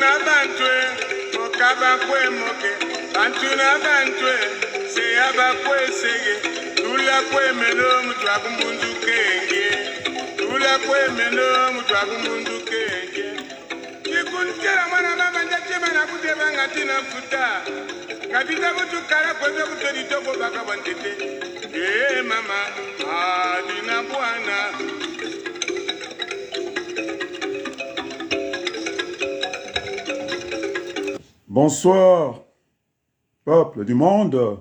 na bantwe, mokaba kwe moke, bantu na bantwe, se abakwe seye, tula kwe meno mutwakumbundu kenge, tula kwe meno mutwakumbundu kenge. Kikunkera mwana mama njachema na kuteba ngatina futa, ngatita kutukara kweze kutelitoko baka wantete. Mama, adina bwana. Bonsoir, peuple du monde.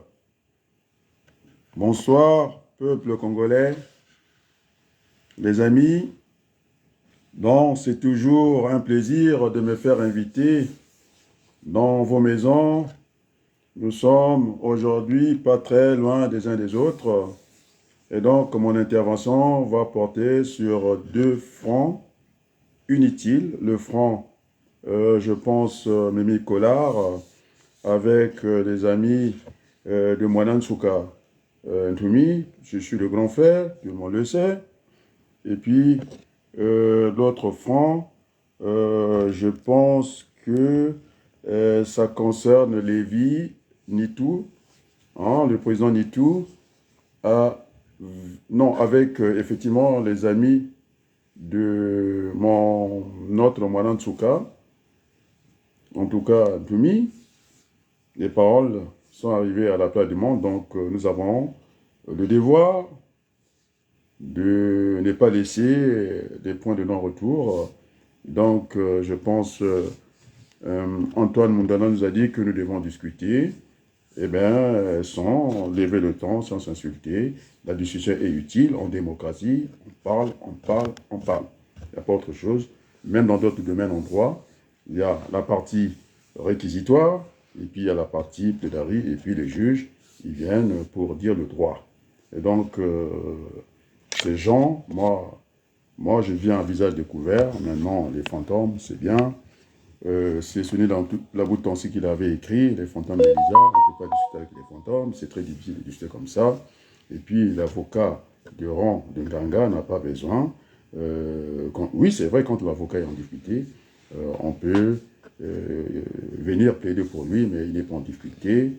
Bonsoir, peuple congolais. Les amis, donc c'est toujours un plaisir de me faire inviter dans vos maisons. Nous sommes aujourd'hui pas très loin des uns des autres. Et donc, mon intervention va porter sur deux fronts inutiles. Le front, je pense, Mimi Collard, avec les amis de Mwanansuka Ntumi. Je suis le grand frère, tout le monde le sait. Et puis, l'autre front, je pense que ça concerne Lévi Nitou, hein, le président Nitou, avec effectivement les amis de notre Mwanansuka, en tout cas Ntumi. Les paroles sont arrivées à la place du monde, donc nous avons le devoir de ne pas laisser des points de non-retour. Donc je pense, Antoine Mundana nous a dit que nous devons discuter. Eh bien, sans lever le temps, sans s'insulter. La discussion est utile en démocratie. On parle, on parle, on parle. Il n'y a pas autre chose. Même dans d'autres domaines en droit, il y a la partie réquisitoire, et puis il y a la partie plaidoirie, et puis les juges, ils viennent pour dire le droit. Et donc, ces gens, moi je viens à visage découvert. Maintenant, les fantômes, c'est bien. C'est sonné dans toute la bout de pensée qu'il avait écrit, les fantômes d'Elisa, on ne peut pas discuter avec les fantômes, c'est très difficile de discuter comme ça. Et puis l'avocat de rang de Nganga n'a pas besoin. Oui, c'est vrai, quand l'avocat est en difficulté, on peut venir plaider pour lui, mais il n'est pas en difficulté,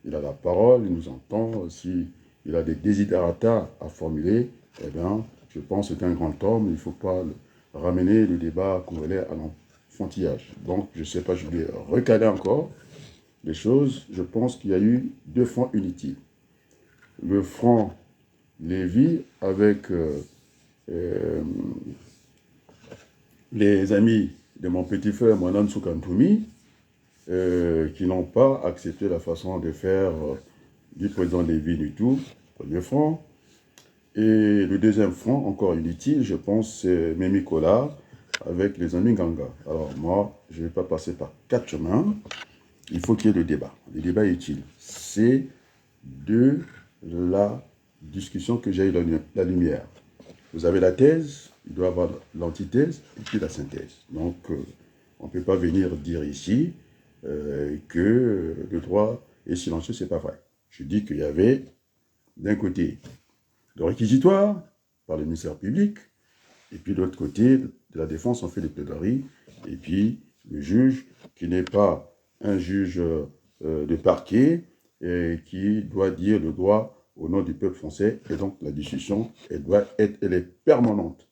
il a la parole, il nous entend. S'il a des desiderata à formuler, eh bien, je pense que c'est un grand homme, il ne faut pas ramener le débat congolais à l'enfantillage. Donc, je ne sais pas, je vais recaler encore les choses. Je pense qu'il y a eu deux fronts inutiles. Le front Lévi avec les amis de mon petit frère Mwanansuka Ntumi, qui n'ont pas accepté la façon de faire du président Lévi du tout, premier front. Et le deuxième front, encore inutile, je pense, c'est Mimi Collard avec les amis Nganga. Alors moi, je ne vais pas passer par quatre chemins. Il faut qu'il y ait le débat. Le débat est utile. C'est de la discussion que j'ai eu la lumière. Vous avez la thèse, il doit y avoir l'antithèse et puis la synthèse. Donc, on ne peut pas venir dire ici que le droit est silencieux, ce n'est pas vrai. Je dis qu'il y avait, d'un côté, le réquisitoire par le ministère public, et puis de l'autre côté, de la défense, on fait des plaidoiries, et puis le juge, qui n'est pas un juge de parquet, et qui doit dire le droit au nom du peuple français, et donc la discussion, elle est permanente.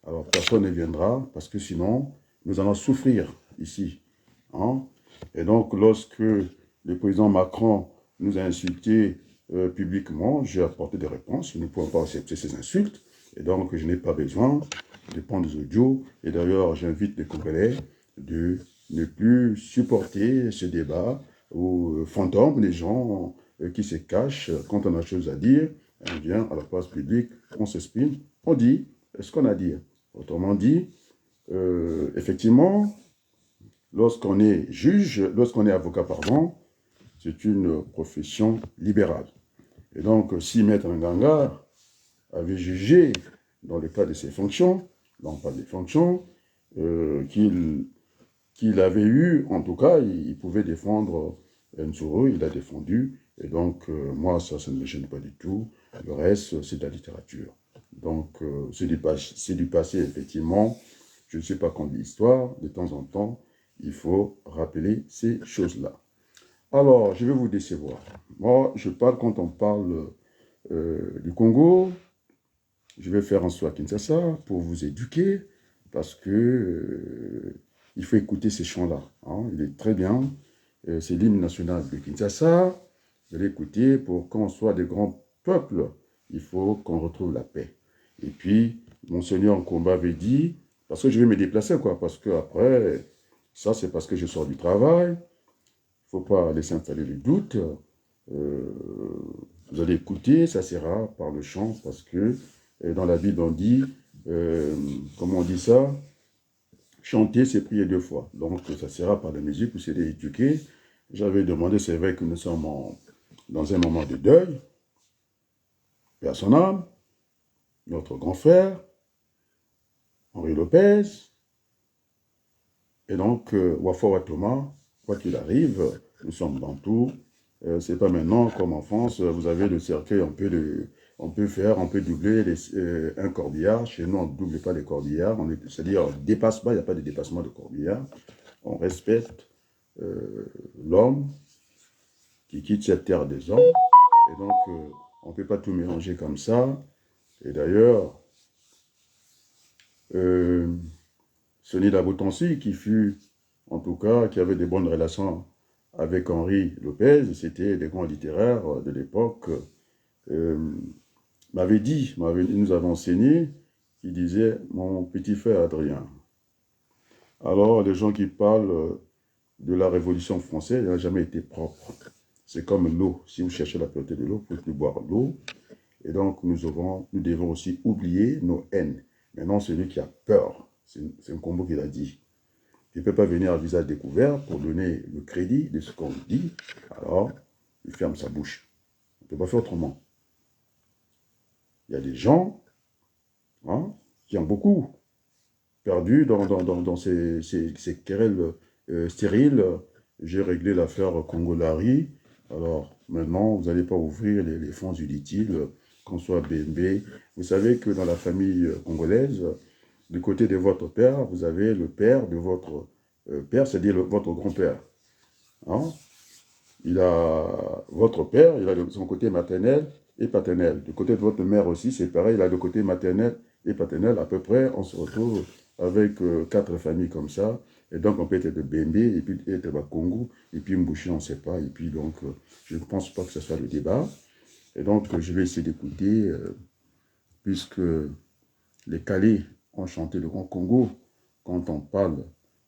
Alors personne ne viendra, parce que sinon, nous allons souffrir ici. Hein? Et donc, lorsque le président Macron nous a insultés publiquement, j'ai apporté des réponses. Nous ne pouvons pas accepter ces insultes. Et donc, je n'ai pas besoin de prendre des audios. Et d'ailleurs, j'invite les Congolais de ne plus supporter ce débat où fantômes, les gens qui se cachent quand on a chose à dire. On vient à la place publique, on s'exprime, on dit ce qu'on a à dire. Autrement dit, effectivement, lorsqu'on est juge, lorsqu'on est avocat, pardon, c'est une profession libérale. Et donc, si Maître Nganga avait jugé, dans le cas de ses fonctions, non pas des fonctions, qu'il avait eu, en tout cas, il pouvait défendre Nsoro, il a défendu, et donc, moi, ça ne me gêne pas du tout. Le reste, c'est de la littérature. Donc, c'est du passé, effectivement. Je ne sais pas qu'on dit l'histoire, de temps en temps, Il faut rappeler ces choses-là. Alors, je vais vous décevoir. Moi, je parle quand on parle du Congo. Je vais faire un saut à Kinshasa pour vous éduquer parce que il faut écouter ces chants-là. Hein. Il est très bien. C'est l'hymne national de Kinshasa. Vous allez écouter pour qu'on soit des grands peuples. Il faut qu'on retrouve la paix. Et puis, Monseigneur Nkomba avait dit, parce que je vais me déplacer, quoi, parce que après, ça c'est parce que je sors du travail. Il ne faut pas laisser installer le doute. Vous allez écouter, ça sera par le chant, parce que dans la Bible on dit, comment on dit ça? Chanter, c'est prier 2 fois. Donc ça sera par la musique, vous serez éduqué. J'avais demandé, c'est vrai que nous sommes dans un moment de deuil. Paix à son âme, notre grand frère, Henri Lopez, et donc Wafa Thomas, quoi qu'il arrive, nous sommes dans tout. C'est pas maintenant comme en France, vous avez le cercueil, on peut doubler un corbillard. Chez nous, on ne double pas les corbillards, c'est-à-dire on ne dépasse pas, il n'y a pas de dépassement de corbillard. On respecte l'homme qui quitte cette terre des hommes, et donc on ne peut pas tout mélanger comme ça. Et d'ailleurs, Sonny Labotansi, qui fut, en tout cas, qui avait des bonnes relations avec Henri Lopez, c'était des grands littéraires de l'époque, m'avait dit, nous avons enseigné, il disait, mon petit frère Adrien. Alors, les gens qui parlent de la Révolution française, elle n'a jamais été propre. C'est comme l'eau. Si vous cherchez la pureté de l'eau, vous pouvez boire l'eau. Et donc, nous devons aussi oublier nos haines. Maintenant, celui qui a peur, c'est un combo qu'il a dit. Il ne peut pas venir à visage découvert pour donner le crédit de ce qu'on dit. Alors, il ferme sa bouche. On ne peut pas faire autrement. Il y a des gens qui ont beaucoup perdu dans ces querelles stériles. J'ai réglé l'affaire Congolari. Alors, maintenant, vous n'allez pas ouvrir les fonds utiles, qu'on soit BNB. Vous savez que dans la famille congolaise, du côté de votre père, vous avez le père de votre père, c'est-à-dire votre grand-père. Hein? Votre père, il a son côté maternel et paternel. Du côté de votre mère aussi, c'est pareil, il a le côté maternel et paternel. À peu près, on se retrouve avec 4 familles comme ça. Et donc, on peut être de BNB, et puis être de Congo, et puis Mbouchi, on ne sait pas. Et puis, donc, je ne pense pas que ce soit le débat. Et donc, je vais essayer d'écouter, puisque les Calais ont chanté le Grand Congo. Quand on parle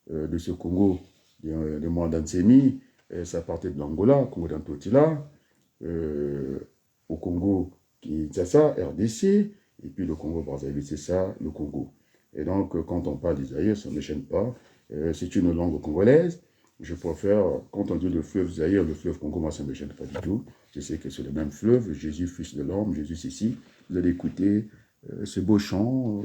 de ce Congo, de Mwandansemi, ça partait de l'Angola, Congo d'Antotila, au Congo Kinshasa, RDC, et puis le Congo Brazzaville, c'est ça, le Congo. Et donc, quand on parle d'Isaïe, ça ne me gêne pas. C'est une langue congolaise. Je préfère, quand on dit le fleuve Zaïre, le fleuve Congo, moi, ça ne me gêne pas du tout. Je sais que c'est le même fleuve. Jésus, fils de l'homme, Jésus, c'est ici. Vous allez écouter ce beau chant,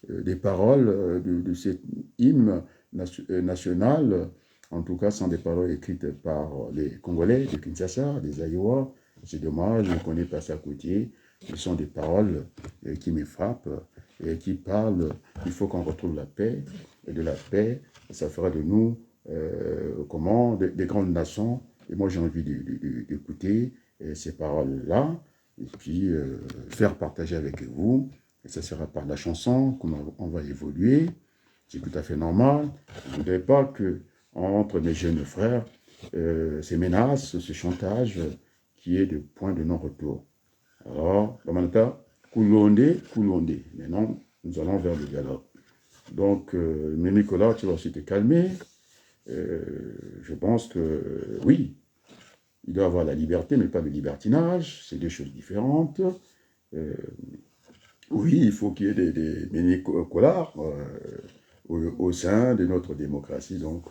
des paroles de cet hymne national. En tout cas, sont des paroles écrites par les Congolais de Kinshasa, des Aïois. C'est dommage, je ne connais pas ça à côté. Ce sont des paroles qui me frappent et qui parlent. Il faut qu'on retrouve la paix. Et de la paix, ça fera de nous des grandes nations. Et moi, j'ai envie d'écouter ces paroles-là et puis faire partager avec vous. Et ça sera par la chanson qu'on va évoluer. C'est tout à fait normal. Je ne voudrais pas que entre mes jeunes frères, ces menaces, ce chantage qui est de point de non-retour. Alors, Bamanata, Koulonde. Maintenant, nous allons vers le dialogue. Donc, mais Nicolas, tu vas aussi te calmer. Je pense que, oui, il doit avoir la liberté, mais pas le libertinage. C'est 2 choses différentes. Oui, il faut qu'il y ait des mini-collards au sein de notre démocratie. Donc,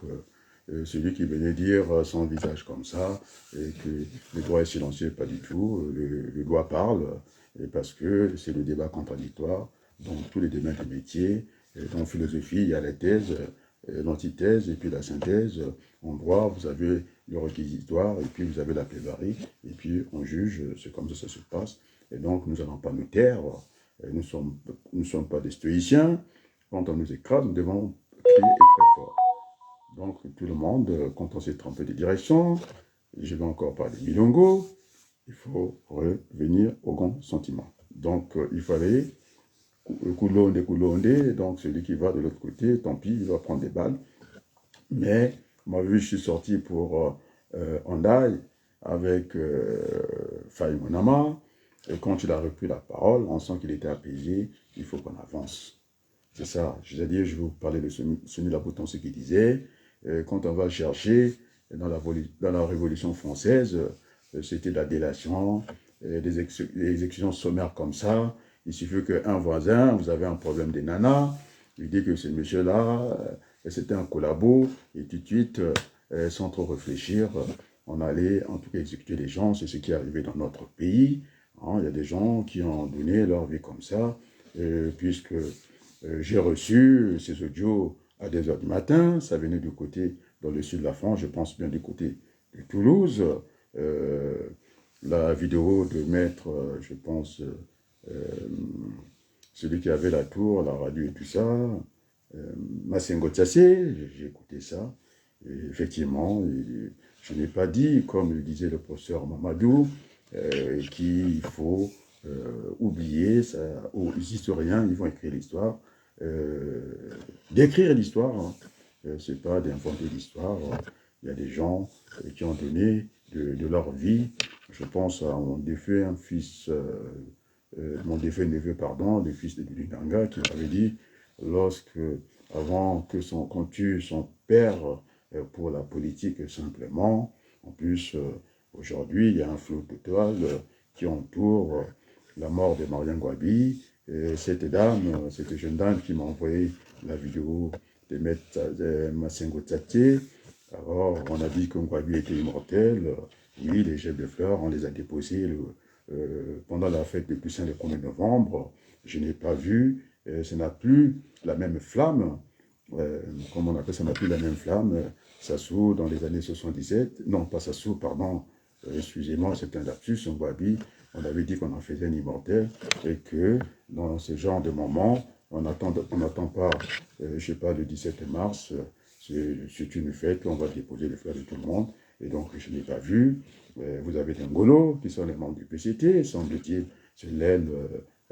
celui qui venait dire son visage comme ça, et que le droit est silencieux, pas du tout. Le droit parle, parce que c'est le débat contradictoire dans tous les domaines du métier. Dans philosophie, il y a la thèse, l'antithèse, et puis la synthèse. En droit, vous avez le réquisitoire, et puis vous avez la plaidoirie, et puis on juge, c'est comme ça se passe. Et donc, nous n'allons pas nous taire. Nous ne sommes pas des stoïciens. Quand on nous écrase, nous devons crier très fort. Donc tout le monde, quand on s'est trompé de direction, je vais encore parler milongo, il faut revenir au grand sentiment. Donc il fallait Koulondé, donc celui qui va de l'autre côté, tant pis, il va prendre des balles. Mais moi, vu que je suis sorti pour Hondaï avec Faye Monama, et quand il a repris la parole, on sent qu'il était apaisé, il faut qu'on avance. C'est ça, je vais vous parler de Sonny Labouton, ce qu'il disait, quand on va chercher dans la Révolution française, c'était de la délation, des exécutions sommaires comme ça. Il suffit qu'un voisin, vous avez un problème des nanas, il dit que ce monsieur-là, c'était un collabo, et tout de suite, sans trop réfléchir, on allait en tout cas exécuter les gens. C'est ce qui est arrivé dans notre pays. Hein. Il y a des gens qui ont donné leur vie comme ça, puisque j'ai reçu ces audios à 2 h du matin, ça venait du côté, dans le sud de la France, je pense bien du côté de Toulouse. La vidéo de maître, je pense, celui qui avait la tour, la radio et tout ça, Massengo Tsassé, j'ai écouté ça. Et effectivement, je n'ai pas dit, comme le disait le professeur Mamadou, qu'il faut oublier ça. Les historiens, ils vont écrire l'histoire. D'écrire l'histoire, hein. C'est pas d'inventer l'histoire. Il y a des gens qui ont donné de leur vie. Je pense à mon défunt fils, mon défunt neveu, pardon, le fils de Lulinganga, qui m'avait dit, avant qu'on tue son père pour la politique simplement, en plus, aujourd'hui, il y a un flou total qui entoure la mort de Mariam Gwabi. Cette jeune dame qui m'a envoyé la vidéo de Massengo Tsaté. Alors, on a dit que Gwabi était immortel. Oui, les jets de fleurs, on les a déposés pendant la fête du Toussaint le 1er novembre. Je n'ai pas vu, ça n'a plus la même flamme, comme on appelle ça, n'a plus la même flamme. Sassou, dans les années 77, non, pas Sassou, pardon, excusez-moi, c'est un lapsus, on on avait dit qu'on en faisait un immortel, et que dans ce genre de moments, on n'attend pas, je sais pas, le 17 mars, c'est une fête, on va déposer les fleurs de tout le monde, et donc je n'ai pas vu. Vous avez des Ngolo, qui sont les membres du PCT, semble-t-il, c'est l'aile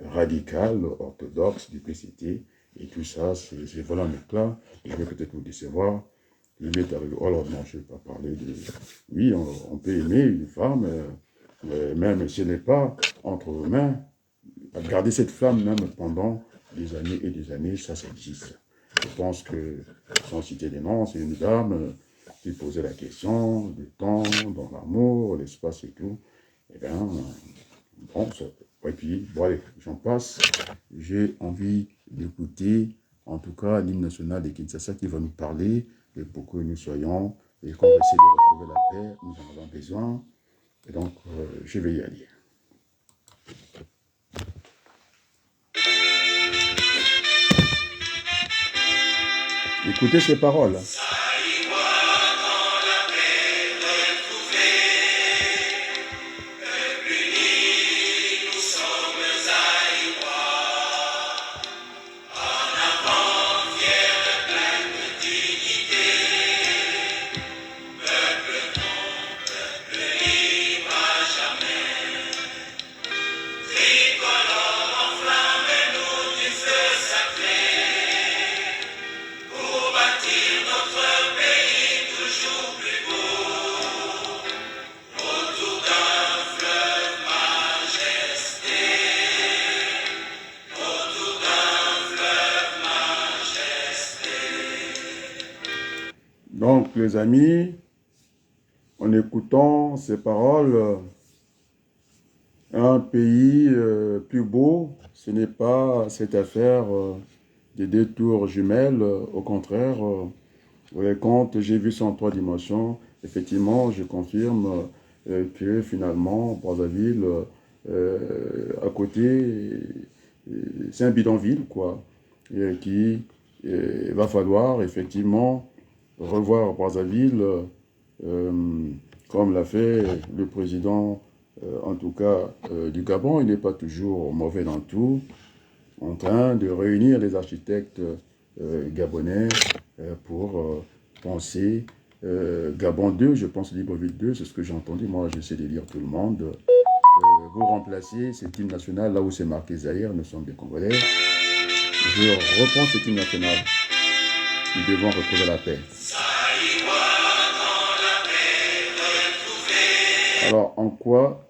radicale, orthodoxe du PCT, et tout ça, c'est volant en éclat. Je vais peut-être vous décevoir. Il m'est arrivé, oh là, non, je ne vais pas parler de... Oui, on peut aimer une femme, même si elle n'est pas entre vos mains, garder cette flamme même pendant des années et des années, ça existe. Je pense que, sans citer des noms, c'est une dame qui posait la question du temps, dans l'amour, l'espace et tout. Eh bien, bon, et puis, bon, allez, j'en passe. J'ai envie d'écouter, en tout cas, l'hymne national de Kinshasa qui va nous parler de pour que nous soyons et qu'on essaie de retrouver la paix. Nous en avons besoin. Et donc, je vais y aller. Écoutez ces paroles. Donc, les amis, en écoutant ces paroles, un pays plus beau, ce n'est pas cette affaire des 2 tours jumelles. Au contraire, quand j'ai vu ça en 3 dimensions, effectivement, je confirme que finalement, Brazzaville, à côté, c'est un bidonville, quoi, et qui va falloir effectivement revoir Brazzaville, comme l'a fait le président, en tout cas du Gabon. Il n'est pas toujours mauvais dans tout, en train de réunir les architectes gabonais pour penser. Gabon 2, je pense Libreville 2, c'est ce que j'ai entendu. Moi, j'essaie de lire tout le monde. Vous remplacez cet hymne national là où c'est marqué Zaïre, nous sommes des Congolais. Je reprends cet hymne national. Nous devons retrouver la paix. Alors, en quoi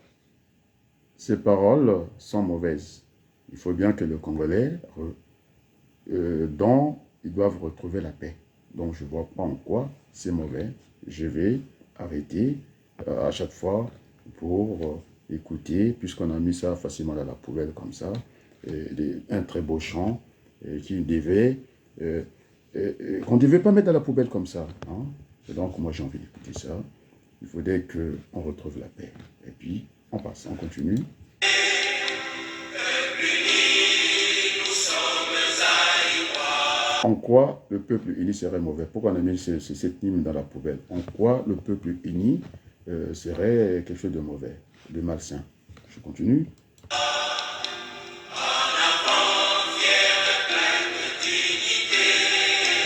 ces paroles sont mauvaises? Il faut bien que le Congolais, ils doivent retrouver la paix. Donc, je ne vois pas en quoi c'est mauvais. Je vais arrêter à chaque fois pour écouter, puisqu'on a mis ça facilement dans la poubelle comme ça, un très beau chant qu'on ne devait pas mettre dans la poubelle comme ça. Hein? Et donc, moi, j'ai envie d'écouter ça. Il faudrait qu'on retrouve la paix. Et puis, on passe, on continue. En quoi le peuple uni serait mauvais? Pourquoi on a mis cette hymne dans la poubelle? En quoi le peuple uni serait quelque chose de mauvais, de malsain? Je continue.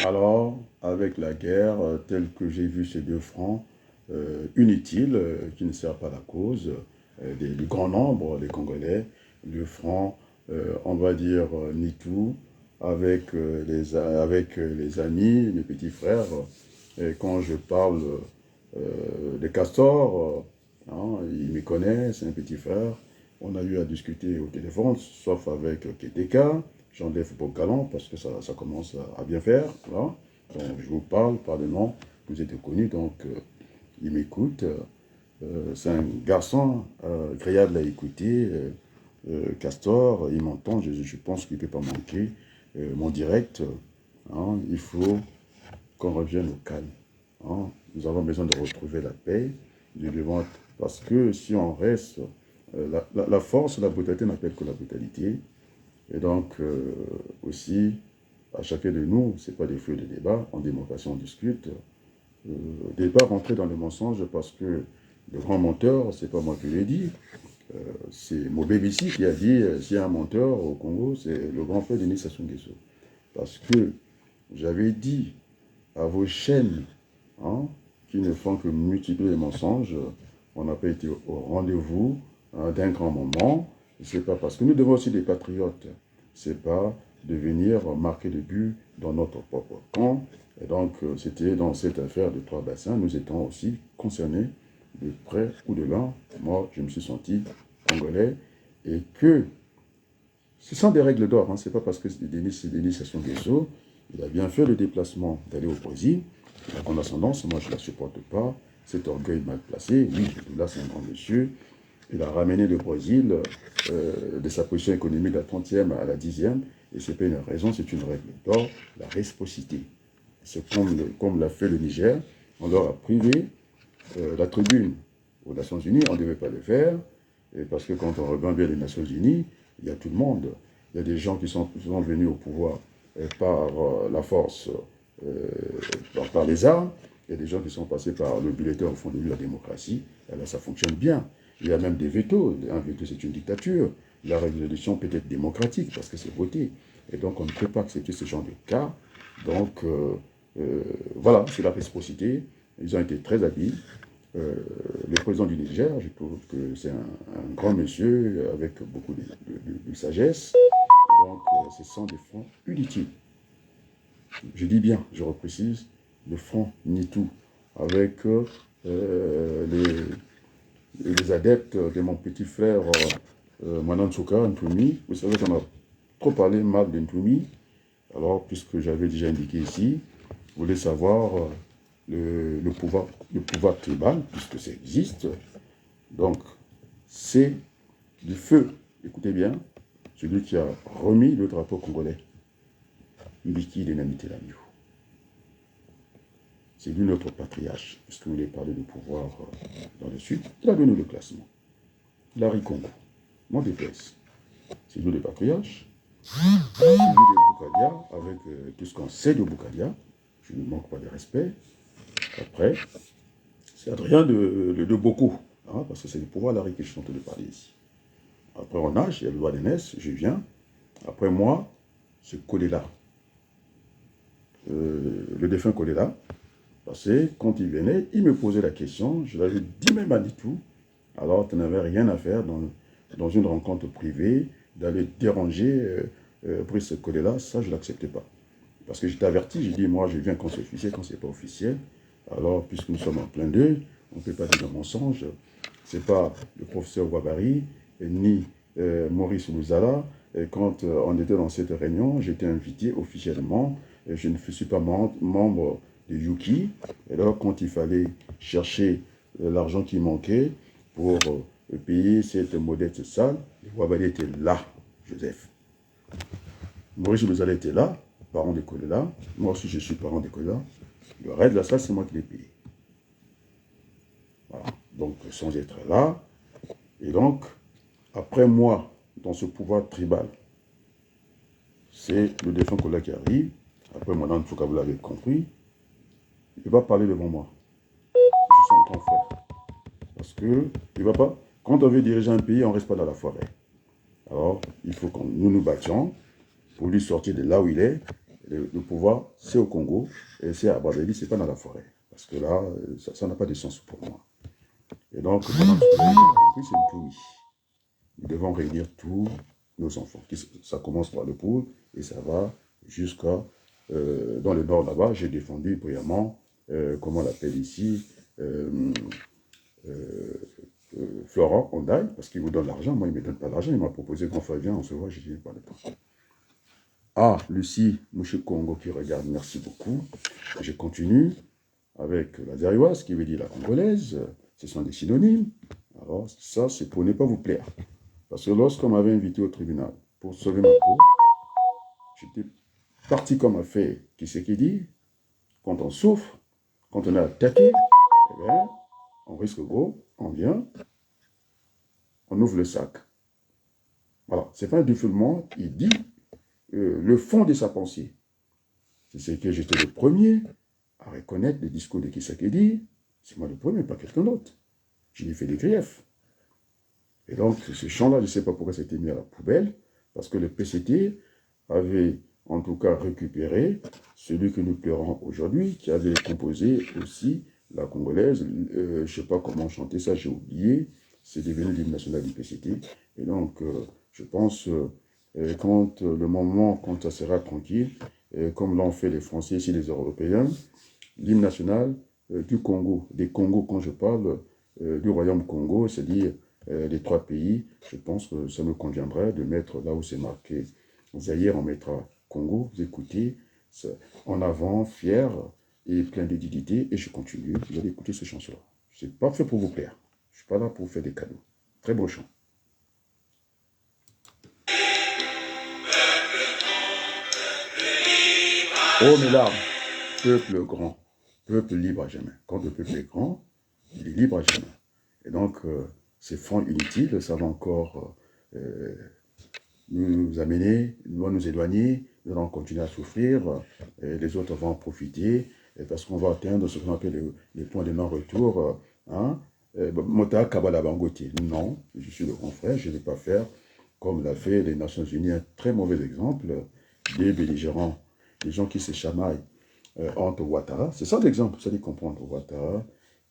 Alors, avec la guerre telle que j'ai vu ces deux fronts, inutiles, qui ne servent pas la cause, du grand nombre des Congolais, le front, on va dire, Nitou, avec les amis, mes petits frères. Et quand je parle de Castor, hein, il me connaît, c'est un petit frère. On a eu à discuter au téléphone, sauf avec Keteka, Jean-Def Bocalan, parce que ça commence à bien faire. Voilà. Donc, je vous parle par le nom, vous êtes connus, donc il m'écoute. C'est un garçon agréable à écouter. Castor, il m'entend, je pense qu'il ne peut pas manquer. Mon direct, hein, il faut qu'on revienne au calme. Hein. Nous avons besoin de retrouver la paix, parce que si on reste, la force, la brutalité n'appelle que la brutalité. Et donc, aussi, à chacun de nous, ce n'est pas des feux de débat, en démocratie on discute. Débat rentrer dans le mensonge parce que le grand menteur, ce n'est pas moi qui l'ai dit, c'est Mobébissi qui a dit s'il y a un menteur au Congo, c'est le grand frère Denis Sassou Nguesso. Parce que j'avais dit à vos chaînes, hein, qui ne font que multiplier les mensonges, on n'a pas été au rendez-vous d'un grand moment. C'est pas parce que nous devons aussi des patriotes, c'est pas de venir marquer le but dans notre propre camp. Et donc, c'était dans cette affaire de trois bassins, nous étions aussi concernés de près ou de loin. Moi, je me suis senti congolais et que ce sont des règles d'or. Hein. Ce n'est pas parce que c'est Denis Sassou Nguesso, il a bien fait le déplacement d'aller au Brésil. La condescendance, moi, je ne la supporte pas. Cet orgueil mal placé, oui, là, c'est un grand monsieur. Il a ramené le Brésil de sa position économique de la 30e à la 10e. Et ce n'est pas une raison, c'est une règle d'or, la réciprocité. C'est comme l'a fait le Niger. On leur a privé la tribune aux Nations Unies, on ne devait pas le faire. Et parce que quand on regarde bien les Nations Unies, il y a tout le monde. Il y a des gens qui sont venus au pouvoir par la force, par les armes. Il y a des gens qui sont passés par le bulletin au fond de la démocratie. Et là, ça fonctionne bien. Il y a même des vétos. Un veto, c'est une dictature. La résolution peut être démocratique parce que c'est voté. Et donc, on ne peut pas accepter ce genre de cas. Donc, voilà, c'est la réciprocité. Ils ont été très habiles. Le président du Niger, je trouve que c'est un grand monsieur avec beaucoup de sagesse. Donc, ce sont des fronts inutiles. Je dis bien, je reprécise, le front Nitou, avec les adeptes de mon petit frère Manansouka Ntoumi. Vous savez qu'on a trop parlé mal de Ntoumi. Alors, puisque j'avais déjà indiqué ici, vous voulez savoir le pouvoir tribal, puisque ça existe. Donc, c'est du feu, écoutez bien, celui qui a remis le drapeau congolais. Mbiki Denamité Lamiou. C'est lui notre patriarche, puisque vous voulez parler de pouvoir dans le sud. Il a donné le classement. Larry Congo, mon déplaise. C'est lui le patriarche. C'est lui de Boukadia, avec tout ce qu'on sait de Boukadia. Je ne manque pas de respect. Après, c'est Adrien de beaucoup, hein, parce que c'est le pouvoir Larry que je suis en train de parler ici. Après, on nage, il y a le loi d'Aînès, je viens. Après moi, c'est Kolela. Le défunt Kolela, Parce que quand il venait, il me posait la question, je l'avais dit même à tout. Alors, tu n'avais rien à faire dans une rencontre privée, d'aller déranger pour ce côté-là, ça, je ne l'acceptais pas. Parce que j'étais averti, j'ai dit, moi, je viens quand c'est officiel, quand ce n'est pas officiel. Alors, puisque nous sommes en plein d'eux, on ne peut pas dire de mensonge. Ce n'est pas le professeur Ouabari, ni Maurice Louzala. Et quand on était dans cette réunion, j'étais invité officiellement. Et je ne suis pas membre de Yuki. Et alors, quand il fallait chercher l'argent qui manquait pour payer cette modeste salle, Ouabari était là, Joseph. Maurice Louzala était là, parent d'école là. Moi aussi, je suis parent d'école là. Le reste de la salle, c'est moi qui l'ai payé. Voilà. Donc, sans être là. Et donc, après moi, dans ce pouvoir tribal, c'est le défunt collègue qui arrive. Après moi, en tout cas, vous l'avez compris. Il va parler devant moi. Je suis son grand frère. Parce que, il va pas. Quand on veut diriger un pays, on ne reste pas dans la forêt. Alors, il faut que nous nous battions pour lui sortir de là où il est. Le pouvoir, c'est au Congo. Et c'est à Babeli, ce n'est pas dans la forêt. Parce que là, ça n'a pas de sens pour moi. Et donc, pendant que vous avez bien compris, c'est une oui. Nous devons réunir tous nos enfants. Ça commence par le pôle et ça va jusqu'à dans le nord là-bas. J'ai défendu brillamment, comment on l'appelle ici, Florent Ondaï, parce qu'il vous donne l'argent. Moi, il ne me donne pas l'argent. Il m'a proposé qu'on fasse bien, on se voit, j'ai dit, pas de temps. Ah, Lucie, Mouché Congo qui regarde, merci beaucoup. Je continue avec la Zériouase, qui veut dire la congolaise. Ce sont des synonymes. Alors, ça, c'est pour ne pas vous plaire. Parce que lorsqu'on m'avait invité au tribunal pour sauver ma peau, j'étais parti comme un fait. Qui c'est qui dit? Quand on souffre, quand on est attaqué, eh bien, on risque gros, on vient, on ouvre le sac. Voilà, c'est pas un défoulement, il dit le fond de sa pensée. C'est que j'étais le premier à reconnaître le discours de Tshisekedi. C'est moi le premier, pas quelqu'un d'autre. Je lui ai fait des griefs. Et donc, ce champ-là, je ne sais pas pourquoi c'était mis à la poubelle, parce que le PCT avait en tout cas récupéré celui que nous pleurons aujourd'hui, qui avait composé aussi la congolaise. Je ne sais pas comment chanter ça, j'ai oublié. C'est devenu l'hymne national du PCT. Et donc, je pense, quand le moment, quand ça sera tranquille, comme l'ont fait les Français ici, les Européens, l'hymne national du Congo, des Congos, quand je parle du Royaume Congo, c'est-à-dire les trois pays, je pense que ça me conviendrait de mettre là où c'est marqué Zaïre, on mettra Congo, vous écoutez, en avant, fier et plein de dignité, et je continue, vous allez écouter ce chanson-là. Ce n'est pas fait pour vous plaire, je ne suis pas là pour vous faire des cadeaux. Très beau chant. Oh mes larmes, peuple grand, peuple libre à jamais. Quand le peuple est grand, il est libre à jamais. Et donc, ces fonds inutiles, ça va encore nous amener, nous éloigner, nous allons continuer à souffrir, et les autres vont en profiter, parce qu'on va atteindre ce qu'on appelle les points de non-retour. Mota Kabala Bangote. Non, je suis le grand frère, je ne vais pas faire comme l'a fait les Nations Unies, un très mauvais exemple, des belligérants, des gens qui se chamaillent entre Ouattara. C'est ça l'exemple, vous allez comprendre, Ouattara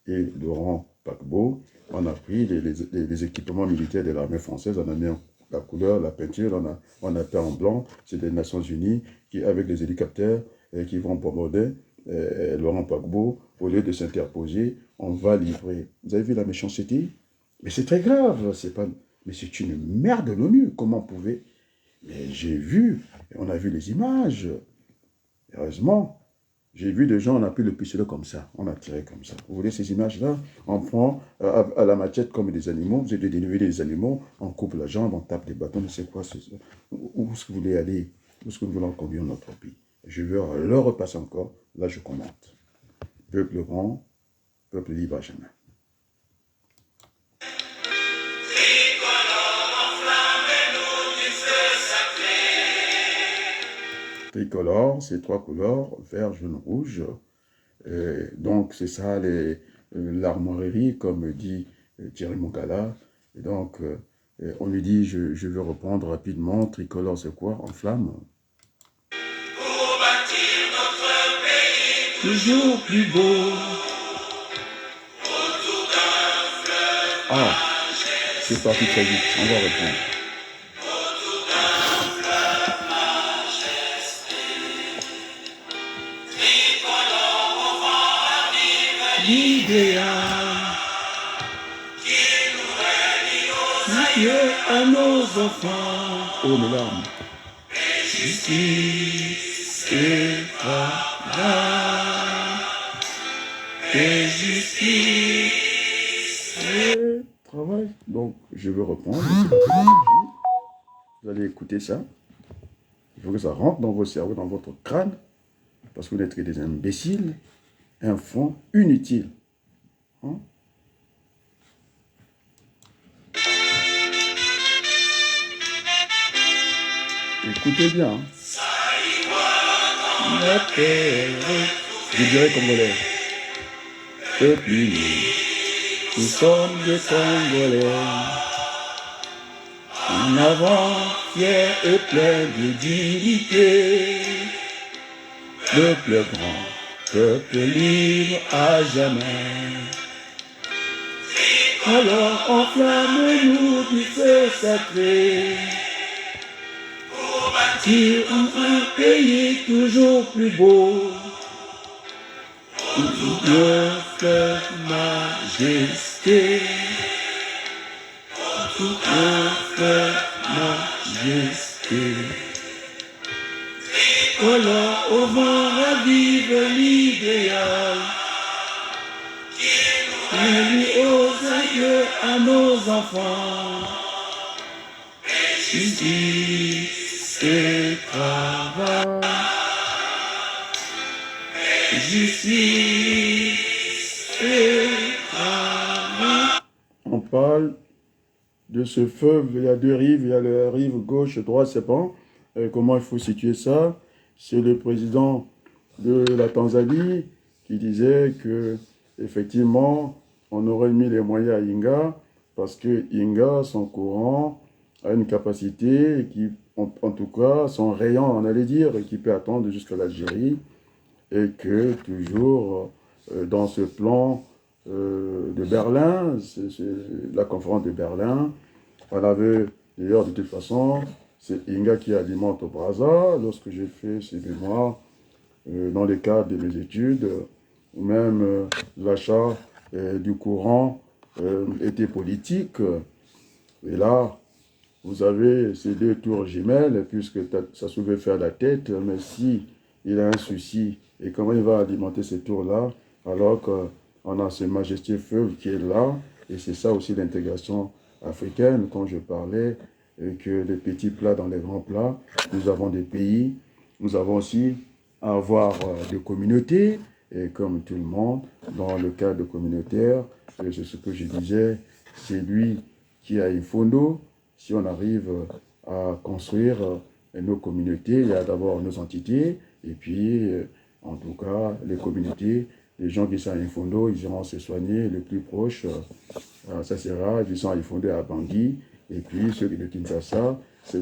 et Laurent Gbagbo. On a pris les équipements militaires de l'armée française, on a mis la couleur, la peinture, on a peint en blanc. C'est des Nations Unies qui, avec les hélicoptères, qui vont bombarder Laurent Gbagbo. Au lieu de s'interposer, on va livrer. Vous avez vu la méchanceté? Mais c'est très grave, mais c'est une merde de l'ONU. Comment on pouvait? Mais j'ai vu, on a vu les images. Heureusement, j'ai vu des gens, on a pris le pistolet comme ça, on a tiré comme ça. Vous voyez ces images-là? On prend à la machette comme des animaux, vous avez dénoué des animaux, on coupe la jambe, on tape des bâtons, mais c'est quoi? Où est-ce que vous voulez aller? Où est-ce que nous voulons conduire notre pays? Je veux le repasser encore, là je commente. Peuple grand, peuple libre à jamais. Tricolore, c'est trois couleurs, vert, jaune, rouge. Donc, c'est ça l'armoirie, comme dit Thierry Mongala. Et donc, on lui dit, je veux reprendre rapidement, tricolore, c'est quoi? En flamme. Pour bâtir notre pays toujours plus beau. Ah, c'est parti très vite, on va répondre. L'idéal, Dieu à nos enfants. Oh mes larmes. Ici, c'est là. Et justice et travail. Donc, je vais reprendre. Vous allez écouter ça. Il faut que ça rentre dans vos cerveaux, dans votre crâne, parce que vous n'êtes que des imbéciles, un fond inutile. Hein? Écoutez bien. Hein? Je dirais congolais. Peuple uni, nous sommes des Congolais. En avant, fiers et pleins de dignité. Le plus grand peuple libre à jamais. Alors enflamme-nous du feu sacré. Pour bâtir un pays toujours plus beau. Notre majesté. Notre majesté. Alors au vent ravive l'idéal. Et lui aux adieux à nos enfants. Justice et travail. Justice et travail. On parle de ce fleuve, il y a deux rives, il y a la rive gauche, droite, c'est bon. Comment il faut situer ça? C'est le président de la Tanzanie qui disait que effectivement on aurait mis les moyens à Inga parce que Inga, son courant, a une capacité qui, en tout cas, son rayon, on allait dire, qui peut attendre jusqu'à l'Algérie et que toujours dans ce plan de Berlin, la conférence de Berlin, on avait d'ailleurs de toute façon, c'est Inga qui alimente au Brazza. Lorsque j'ai fait ces mémoires, dans le cadre de mes études, ou même l'achat du courant était politique. Et là, vous avez ces deux tours jumelles, puisque ça soulevait faire la tête, mais si il a un souci, et comment il va alimenter ces tours-là, alors qu'on a ce majestueux feu qui est là, et c'est ça aussi l'intégration africaine, quand je parlais, que les petits plats dans les grands plats, nous avons des pays, nous avons aussi à avoir des communautés, et comme tout le monde, dans le cadre communautaire, c'est ce que je disais, c'est lui qui a une fondo. Si on arrive à construire nos communautés, il y a d'abord nos entités, et puis, en tout cas, les communautés, les gens qui sont à Infondo, ils iront se soigner le plus proche, ça sera, ils sont à Infondo à Bangui, et puis ceux de Kinshasa, ça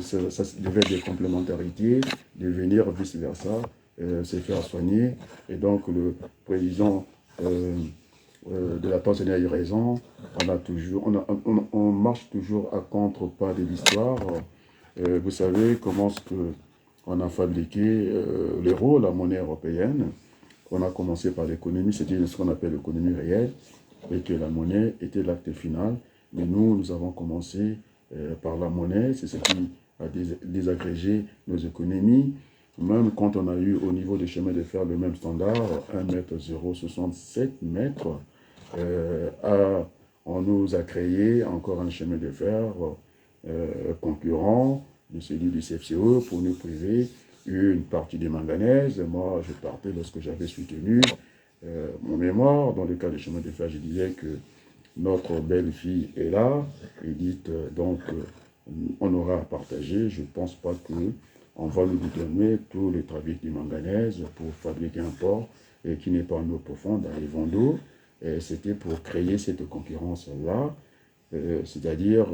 devait être des complémentarités, de venir vice-versa, se faire soigner, et donc le président de la Tanzanie a eu raison, on marche toujours à contre-pas de l'histoire. Vous savez comment on a fabriqué l'euro, la monnaie européenne. On a commencé par l'économie, c'était ce qu'on appelle l'économie réelle, et que la monnaie était l'acte final. Mais nous avons commencé par la monnaie, c'est ce qui a désagrégé nos économies. Même quand on a eu au niveau des chemins de fer le même standard, 1,067 m, on nous a créé encore un chemin de fer concurrent de celui du CFCE pour nous priver une partie des manganèses. Moi, je partais lorsque j'avais soutenu mon mémoire. Dans le cas des chemins de fer, je disais que notre belle-fille est là, et dites donc on aura à partager. Je ne pense pas qu'on va nous donner tout le trafic du manganèse pour fabriquer un port qui n'est pas en eau profonde, dans les vents d'eau. C'était pour créer cette concurrence-là, c'est-à-dire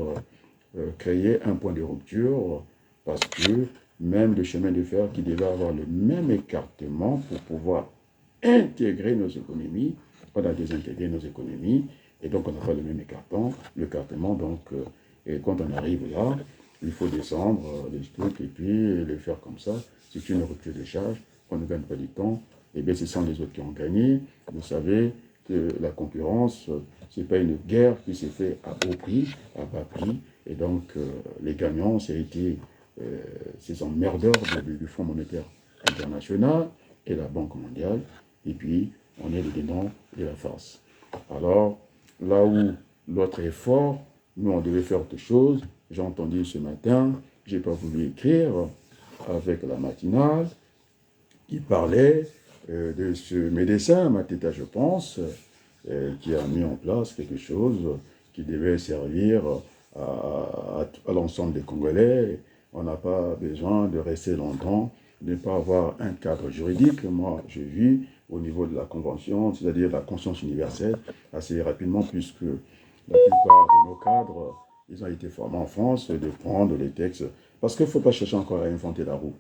créer un point de rupture, parce que même le chemin de fer qui devait avoir le même écartement pour pouvoir intégrer nos économies, on a désintégré nos économies, et donc on n'a pas le même écartement, donc, et quand on arrive là, il faut descendre les trucs et puis les faire comme ça. C'est une rupture de charge, on ne gagne pas du temps, et bien ce sont les autres qui ont gagné. Vous savez que la concurrence, ce n'est pas une guerre qui s'est faite à haut prix, à bas prix, et donc les gagnants, ça a été ces emmerdeurs du Fonds monétaire international et la Banque mondiale, et puis on est le dedans de la farce. Alors, là où l'autre est fort, nous on devait faire autre chose. J'ai entendu ce matin, j'ai pas voulu écrire avec la matinale, qui parlait de ce médecin, Mateta, je pense, qui a mis en place quelque chose qui devait servir à l'ensemble des Congolais. On n'a pas besoin de rester longtemps, de ne pas avoir un cadre juridique. Moi, j'ai vu au niveau de la Convention, c'est-à-dire la conscience universelle, assez rapidement, puisque la plupart de nos cadres, ils ont été formés en France, de prendre les textes. Parce qu'il ne faut pas chercher encore à inventer la roue.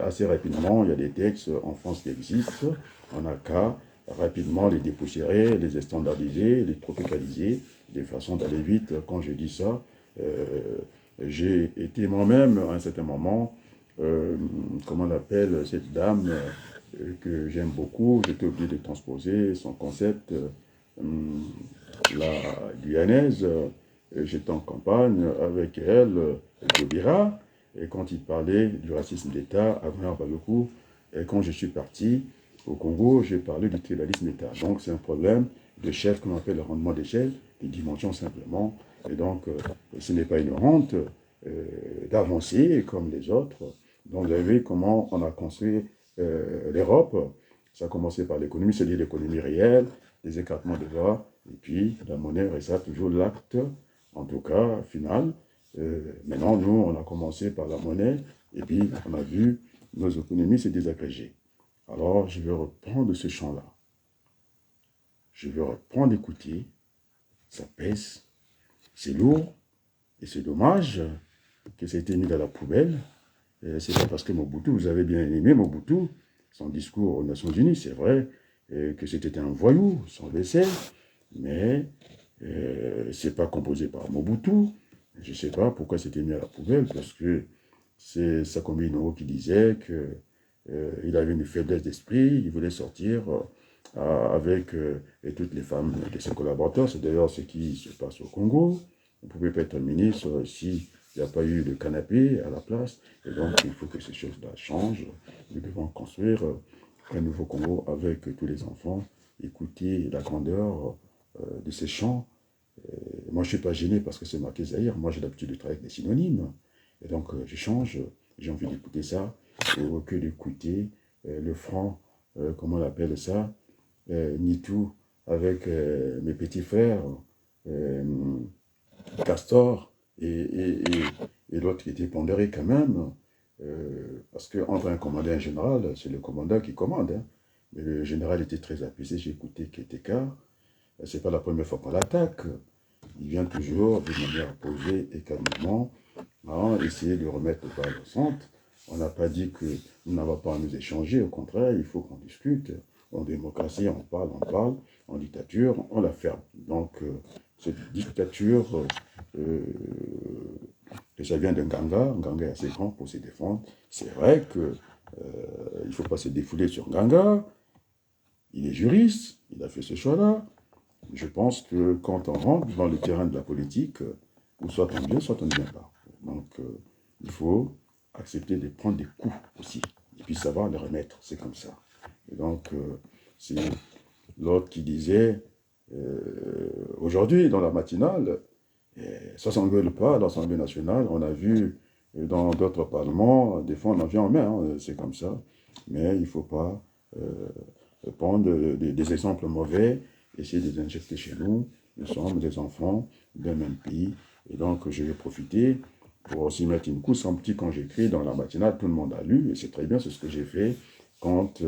Assez rapidement, il y a des textes en France qui existent. On n'a qu'à rapidement les dépoussiérer, les standardiser, les tropicaliser, de façon d'aller vite. Quand je dis ça, j'ai été moi-même, à un certain moment, comment on appelle cette dame que j'aime beaucoup, j'étais obligé de transposer son concept, la guyanaise, j'étais en campagne avec elle, Taubira, et quand il parlait du racisme d'État, Abner Balokou, et quand je suis parti au Congo, j'ai parlé du tribalisme d'État. Donc c'est un problème de chef qu'on appelle le rendement d'échelle, des dimensions simplement, et donc ce n'est pas une honte d'avancer comme les autres. Donc vous avez vu comment on a construit l'Europe. Ça a commencé par l'économie, c'est-à-dire l'économie réelle, les écartements de droits, et puis la monnaie reste toujours l'acte, en tout cas, final. Maintenant, nous, on a commencé par la monnaie, et puis on a vu nos économies se désagréger. Alors, je vais reprendre ce champ-là. Je vais reprendre l'écouter. Ça pèse, c'est lourd, et c'est dommage que ça ait été mis à la poubelle. C'est pas parce que Mobutu, vous avez bien aimé Mobutu, son discours aux Nations Unies, c'est vrai que c'était un voyou, sans vaisselle, mais c'est pas composé par Mobutu. Je sais pas pourquoi c'était mis à la poubelle, parce que c'est Sakomino qui disait qu'il avait une faiblesse d'esprit, il voulait sortir avec toutes les femmes de ses collaborateurs. C'est d'ailleurs ce qui se passe au Congo. Vous ne pouvez pas être ministre si il n'y a pas eu de canapé à la place. Et donc, il faut que ces choses-là changent. Nous devons construire un nouveau Congo avec tous les enfants, écouter la grandeur de ces chants. Moi, je ne suis pas gêné parce que c'est marqué Zaïre. Moi, j'ai l'habitude de travailler avec des synonymes. Et donc, je change. J'ai envie d'écouter ça. Au que d'écouter le franc, comment on appelle ça, Nitou, avec mes petits frères, Castor, et l'autre qui était pondéré quand même, parce qu'entre un commandant et un général, c'est le commandant qui commande. Hein. Mais le général était très apaisé, j'ai écouté Keteka, c'est pas la première fois qu'on l'attaque. Il vient toujours de manière posée et calmement, essayer de remettre le bal au centre. On n'a pas dit que nous n'avons pas à nous échanger, au contraire, il faut qu'on discute. En démocratie, on parle, en dictature, on la ferme. Donc, cette dictature, que ça vient d'un Nganga est assez grand pour se défendre. C'est vrai qu'il ne faut pas se défouler sur Nganga. Il est juriste, il a fait ce choix-là. Je pense que quand on rentre dans le terrain de la politique, ou soit on vient, soit on ne vient pas. Donc, il faut accepter de prendre des coups aussi, et puis savoir les remettre, c'est comme ça. Et donc, c'est l'autre qui disait, aujourd'hui, dans la matinale, ça ne s'engueule pas à l'Assemblée nationale, on a vu dans d'autres parlements, des fois on en vient en main, hein, c'est comme ça, mais il ne faut pas prendre des exemples mauvais, essayer de les injecter chez nous. Nous sommes des enfants d'un même pays, et donc je vais profiter pour aussi mettre une couche en petit quand j'écris dans la matinale, tout le monde a lu, et c'est très bien, c'est ce que j'ai fait quand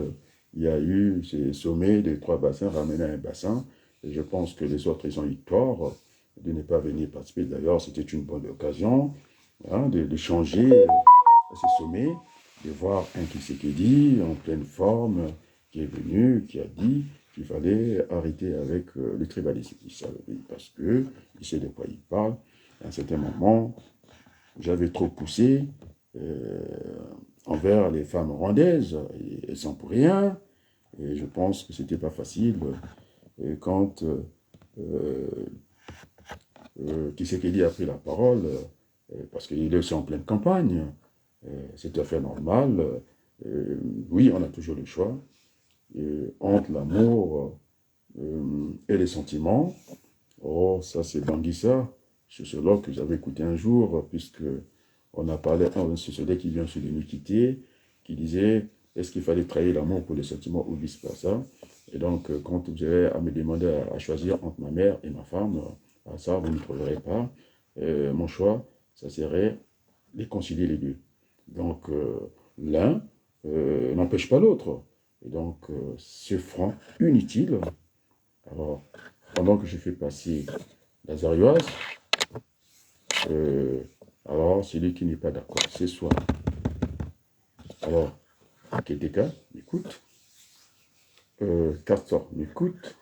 il y a eu ces sommets des 3 bassins ramenés à un bassin, et je pense que les autres, ils ont eu tort de ne pas venir participer. D'ailleurs, c'était une bonne occasion de changer ces sommets, de voir un Tshisekedi en pleine forme, qui est venu, qui a dit qu'il fallait arrêter avec le tribalisme. Parce qu'il sait de quoi il parle. À un certain moment, j'avais trop poussé envers les femmes rwandaises, et elles sont pour rien. Et je pense que c'était pas facile quand Tshisekedi a pris la parole, parce qu'il est aussi en pleine campagne. C'est tout à fait normal. Oui, on a toujours le choix entre l'amour et les sentiments. Oh, ça c'est Banguissa, sociologue que j'avais écouté un jour, puisque on a parlé d'un sociologue qui vient de nous quitter, qui disait, est-ce qu'il fallait trahir l'amour pour les sentiments ou vice-versa? Et donc, quand vous avez à me demander à choisir entre ma mère et ma femme, ça, vous ne trouverez pas. Mon choix, ça serait de concilier les deux. Donc, l'un n'empêche pas l'autre. Et donc, ce franc inutile. Alors, pendant que je fais passer la Zarioise, alors celui qui n'est pas d'accord, c'est soi. Alors, Kedeka m'écoute, Castor m'écoute,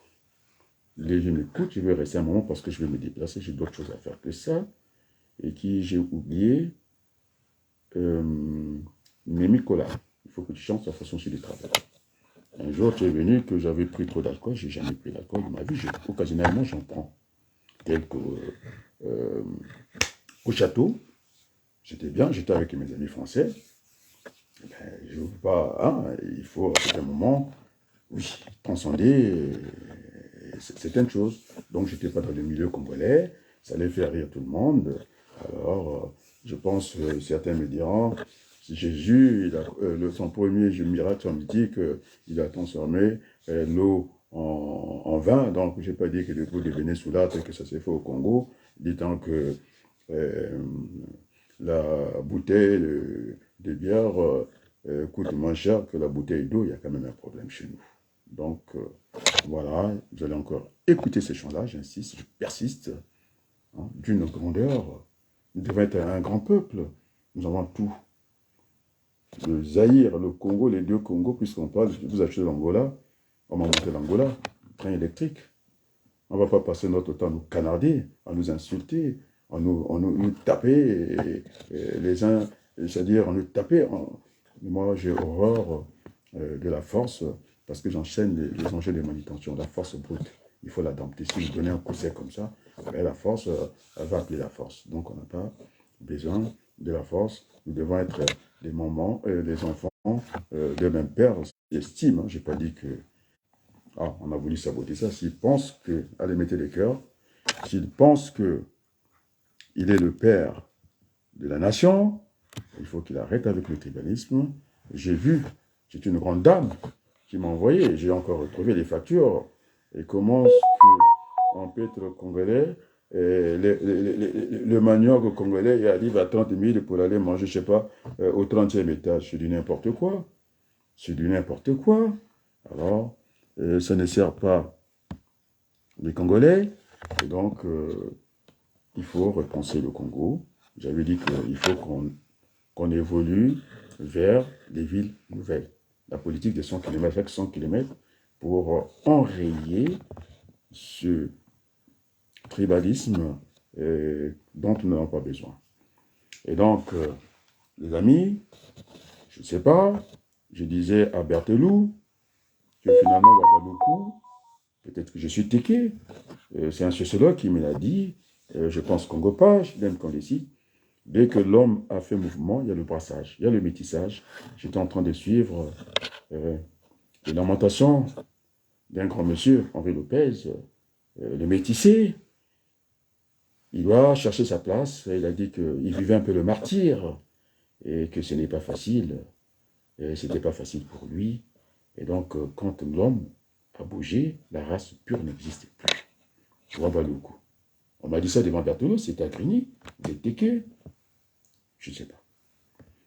Léger m'écoute, je vais rester un moment parce que je vais me déplacer, j'ai d'autres choses à faire que ça, et qui j'ai oublié, Mémi Kola. Il faut que tu changes ta façon sur le travail. Un jour, tu es venu que j'avais pris trop d'alcool, j'ai jamais pris d'alcool de ma vie, occasionnellement j'en prends. Tel que au château, j'étais bien, j'étais avec mes amis français. Ben, je ne veux pas, hein, il faut à un moment, oui, transcender certaines choses. Donc, je n'étais pas dans le milieu congolais, ça allait faire rire tout le monde. Alors, je pense, certains me diront, Jésus, son premier miracle, on me dit qu'il a transformé l'eau en vin. Donc, je n'ai pas dit que l'eau devenait soulâtre, que ça s'est fait au Congo, disant que la bouteille de bière coûte moins cher que la bouteille d'eau, il y a quand même un problème chez nous. Donc, voilà, vous allez encore écouter ces chants-là, j'insiste, je persiste, hein, d'une grandeur. Nous devons être un grand peuple, nous avons tout. Le Zaïre, le Congo, les deux Congos, puisqu'on parle, vous achetez l'Angola, on va monter l'Angola, train électrique. On ne va pas passer notre temps à nous canarder, à nous insulter, à nous taper, les uns, c'est-à-dire à nous taper. Moi, j'ai horreur de la force, parce que j'enchaîne les enjeux de manutention, la force brute. Il faut la dompter. Si vous donnez un coup sec comme ça, la force, elle va appeler la force. Donc, on n'a pas besoin de la force. Nous devons être des mamans, des enfants de même père, j'estime. Hein, je n'ai pas dit que... Ah, on a voulu saboter ça. S'ils pensent que... Allez, mettez les cœurs. S'ils pensent que il est le père de la nation, il faut qu'il arrête avec le tribalisme. J'ai vu, c'est une grande dame qui m'a envoyé, j'ai encore retrouvé les factures, et comment on peut être congolais, le manioc congolais, il arrive à 30 000 pour aller manger, je ne sais pas, au 30e étage. C'est du n'importe quoi. C'est du n'importe quoi. Alors, ça ne sert pas les Congolais, et donc, il faut repenser le Congo. J'avais dit qu'il faut qu'on évolue vers des villes nouvelles. La politique de 100 km avec 100 km pour enrayer ce tribalisme dont nous n'avons pas besoin. Et donc, les amis, je ne sais pas, je disais à Berthelou que finalement, Ouagadougou, peut-être que je suis téqué, c'est un sociologue qui me l'a dit, je pense Congo Page, même qu'on décide, dès que l'homme a fait mouvement, il y a le brassage, il y a le métissage. J'étais en train de suivre les lamentations d'un grand monsieur, Henri Lopez, le métissé. Il doit chercher sa place. Il a dit qu'il vivait un peu le martyr et que ce n'est pas facile. Ce n'était pas facile pour lui. Et donc, quand l'homme a bougé, la race pure n'existe plus. Ouagadougou. On m'a dit ça devant Berthelot, c'était à Grigny, des téqués. Je ne sais pas.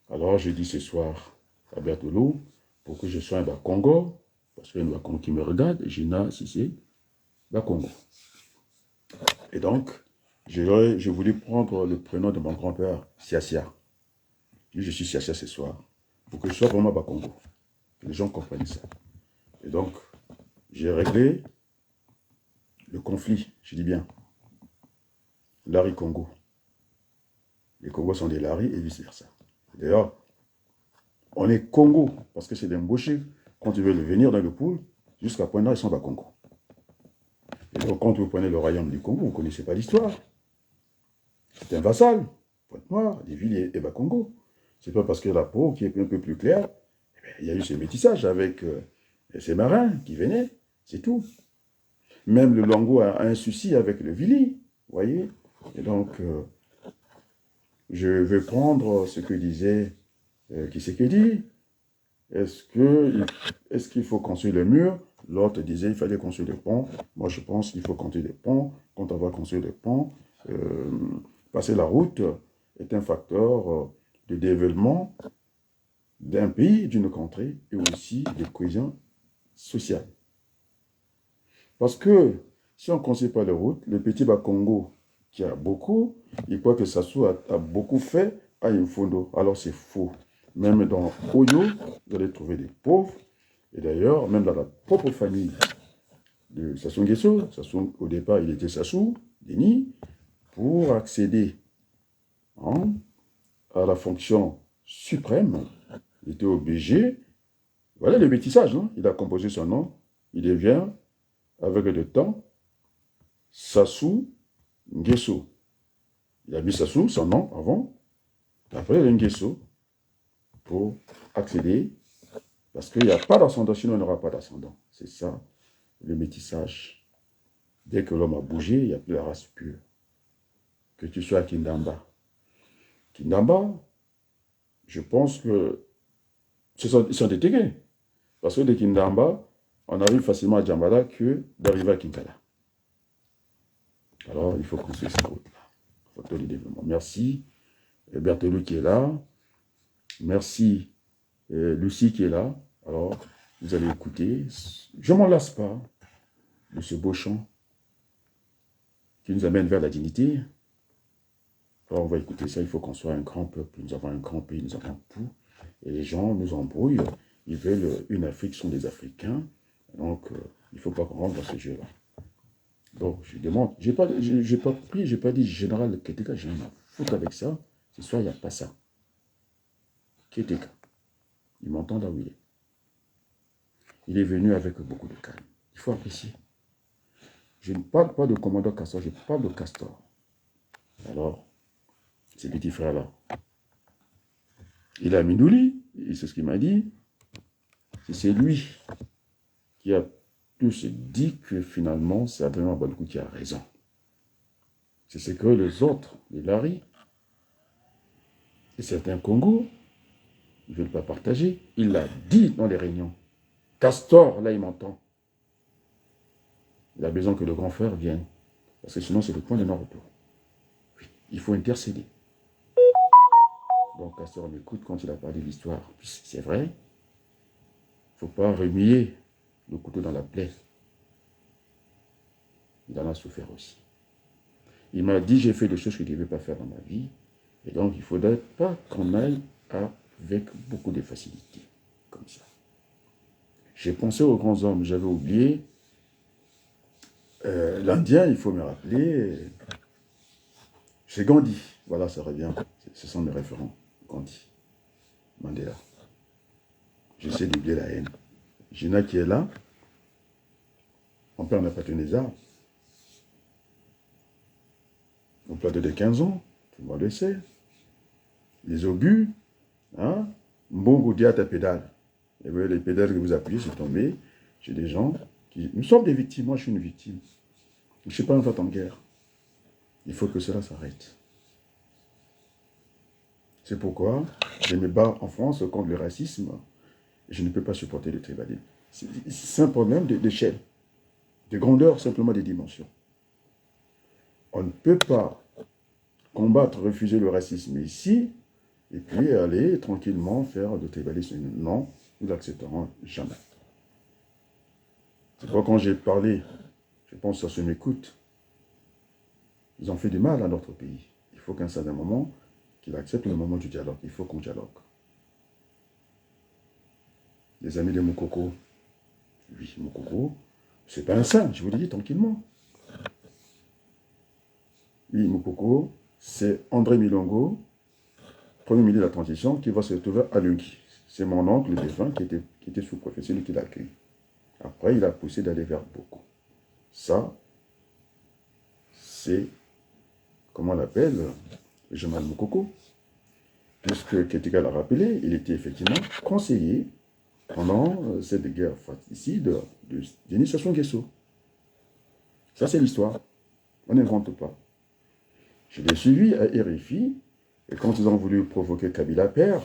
Alors, je dis ce soir à Berthelot, pour que je sois un Bakongo, parce qu'il y a un Bakongo qui me regarde, Gina Sissé, Bakongo. Et donc, je voulais prendre le prénom de mon grand-père, Siasia. Je suis Siasia ce soir, pour que je sois vraiment Bakongo. Que les gens comprennent ça. Et donc, j'ai réglé le conflit, je dis bien, Lari-Congo. Les Congos sont des Lari et vice-versa. D'ailleurs, on est Congo, parce que c'est d'embaucher, quand ils veulent venir dans le pool, jusqu'à Pointe ils sont à Congo. Et donc, quand vous prenez le royaume du Congo, vous ne connaissez pas l'histoire. C'est un vassal, Pointe-Noire, des villes et Bas-Congo. C'est pas parce que la peau qui est un peu plus claire, il y a eu ce métissage avec ces marins qui venaient, c'est tout. Même le Longo a un souci avec le Vili, vous voyez. Et donc, je vais prendre ce que disait qui c'est qui dit. Est-ce qu'il faut construire le mur? L'autre disait qu'il fallait construire des ponts. Moi, je pense qu'il faut construire des ponts. Quand on va construire des ponts, passer la route est un facteur de développement d'un pays, d'une contrée, et aussi de cohésion sociale. Parce que si on ne construit pas les routes, le petit Bas-Congo, qui a beaucoup, il croit que Sassou a beaucoup fait à Infondo. Alors c'est faux. Même dans Oyo, vous allez trouver des pauvres. Et d'ailleurs, même dans la propre famille de Sassou Nguesso, Sassou, au départ, il était Sassou, Denis, pour accéder à la fonction suprême, il était obligé. Voilà le métissage, hein? Il a composé son nom. Il devient, avec le temps, Sassou Nguesso. Il a mis Sassou, son nom, avant. Après, il a Nguesso pour accéder. Parce qu'il n'y a pas d'ascendant, sinon il n'y aura pas d'ascendant. C'est ça, le métissage. Dès que l'homme a bougé, il n'y a plus la race pure. Que tu sois à Kindamba. Kindamba, je pense que ils sont détégués. Parce que de Kindamba, on arrive facilement à Djambala que d'arriver à Kinkala. Alors, il faut construire cette route-là. Facteur du développement. Merci Berthelou qui est là. Merci Lucie qui est là. Alors, vous allez écouter. Je ne m'en lasse pas de ce beau chant qui nous amène vers la dignité. Alors, on va écouter ça. Il faut qu'on soit un grand peuple. Nous avons un grand pays, nous avons tout. Et les gens nous embrouillent. Ils veulent une Afrique, sont des Africains. Donc, il ne faut pas qu'on rentre dans ce jeu-là. Donc, je demande, j'ai pas dit général Keteka, j'ai rien à foutre avec ça. Ce soir, il n'y a pas ça. Keteka, il m'entend là où il est. Il est venu avec beaucoup de calme. Il faut apprécier. Je ne parle pas de commandant Castor, je parle de Castor. Alors, ces petits frères-là, il a Mindouli, et c'est ce qu'il m'a dit. C'est lui qui a tous dit que finalement, c'est Adrien Balkou qui a raison. C'est ce que les autres, les Lari, et certains Congos, ils ne veulent pas partager. Il l'a dit dans les réunions. Castor, là, il m'entend. Il a besoin que le grand frère vienne. Parce que sinon, c'est le point de non-retour. Oui, il faut intercéder. Donc, Castor m'écoute quand il a parlé de l'histoire. C'est vrai. Il ne faut pas remuer le couteau dans la plaie. Il en a souffert aussi. Il m'a dit, j'ai fait des choses que je ne devais pas faire dans ma vie. Et donc, il ne faudrait pas qu'on aille avec beaucoup de facilité. Comme ça. J'ai pensé aux grands hommes. J'avais oublié. L'Indien, il faut me rappeler. C'est Gandhi. Voilà, ça revient. Ce sont mes référents. Gandhi. Mandela. J'essaie d'oublier la haine. Gina qui est là. Mon père n'a pas tenu les armes. Au plateau de 15 ans, tout le monde le sait. Les obus, hein, Mbongo Diata pédale. Et vous voyez, les pédales que vous appuyez, c'est tombé. J'ai des gens qui... Nous sommes des victimes, moi je suis une victime. Je ne suis pas un fait en guerre. Il faut que cela s'arrête. C'est pourquoi je me bats en France contre le racisme. Et je ne peux pas supporter le tribalisme. C'est un problème d'échelle, de grandeur, simplement des dimensions. On ne peut pas combattre, refuser le racisme ici, et puis aller tranquillement faire de tribalisme. Non, nous l'accepterons jamais. C'est pourquoi quand j'ai parlé, je pense que ça se m'écoute, ils ont fait du mal à notre pays. Il faut qu'à un certain moment, qu'il accepte le moment du dialogue. Il faut qu'on dialogue. Les amis de Moukoko, Oui, Moukoko, c'est pas un saint, je vous le dis tranquillement. Oui, Moukoko, c'est André Milongo, premier ministre de la transition, qui va se retrouver à Lungi. C'est mon oncle défunt qui était sous-préfet, c'est lui qui l'a accueilli. Après, il a poussé d'aller vers Boko. Ça, c'est, comment on l'appelle, Jamal Moukoko. Puisque Ketika l'a rappelé, il était effectivement conseiller pendant cette guerre fratricide de Denis Sassou Nguesso. Ça, c'est l'histoire. On n'invente pas. Je l'ai suivi à RFI, et quand ils ont voulu provoquer Kabila père,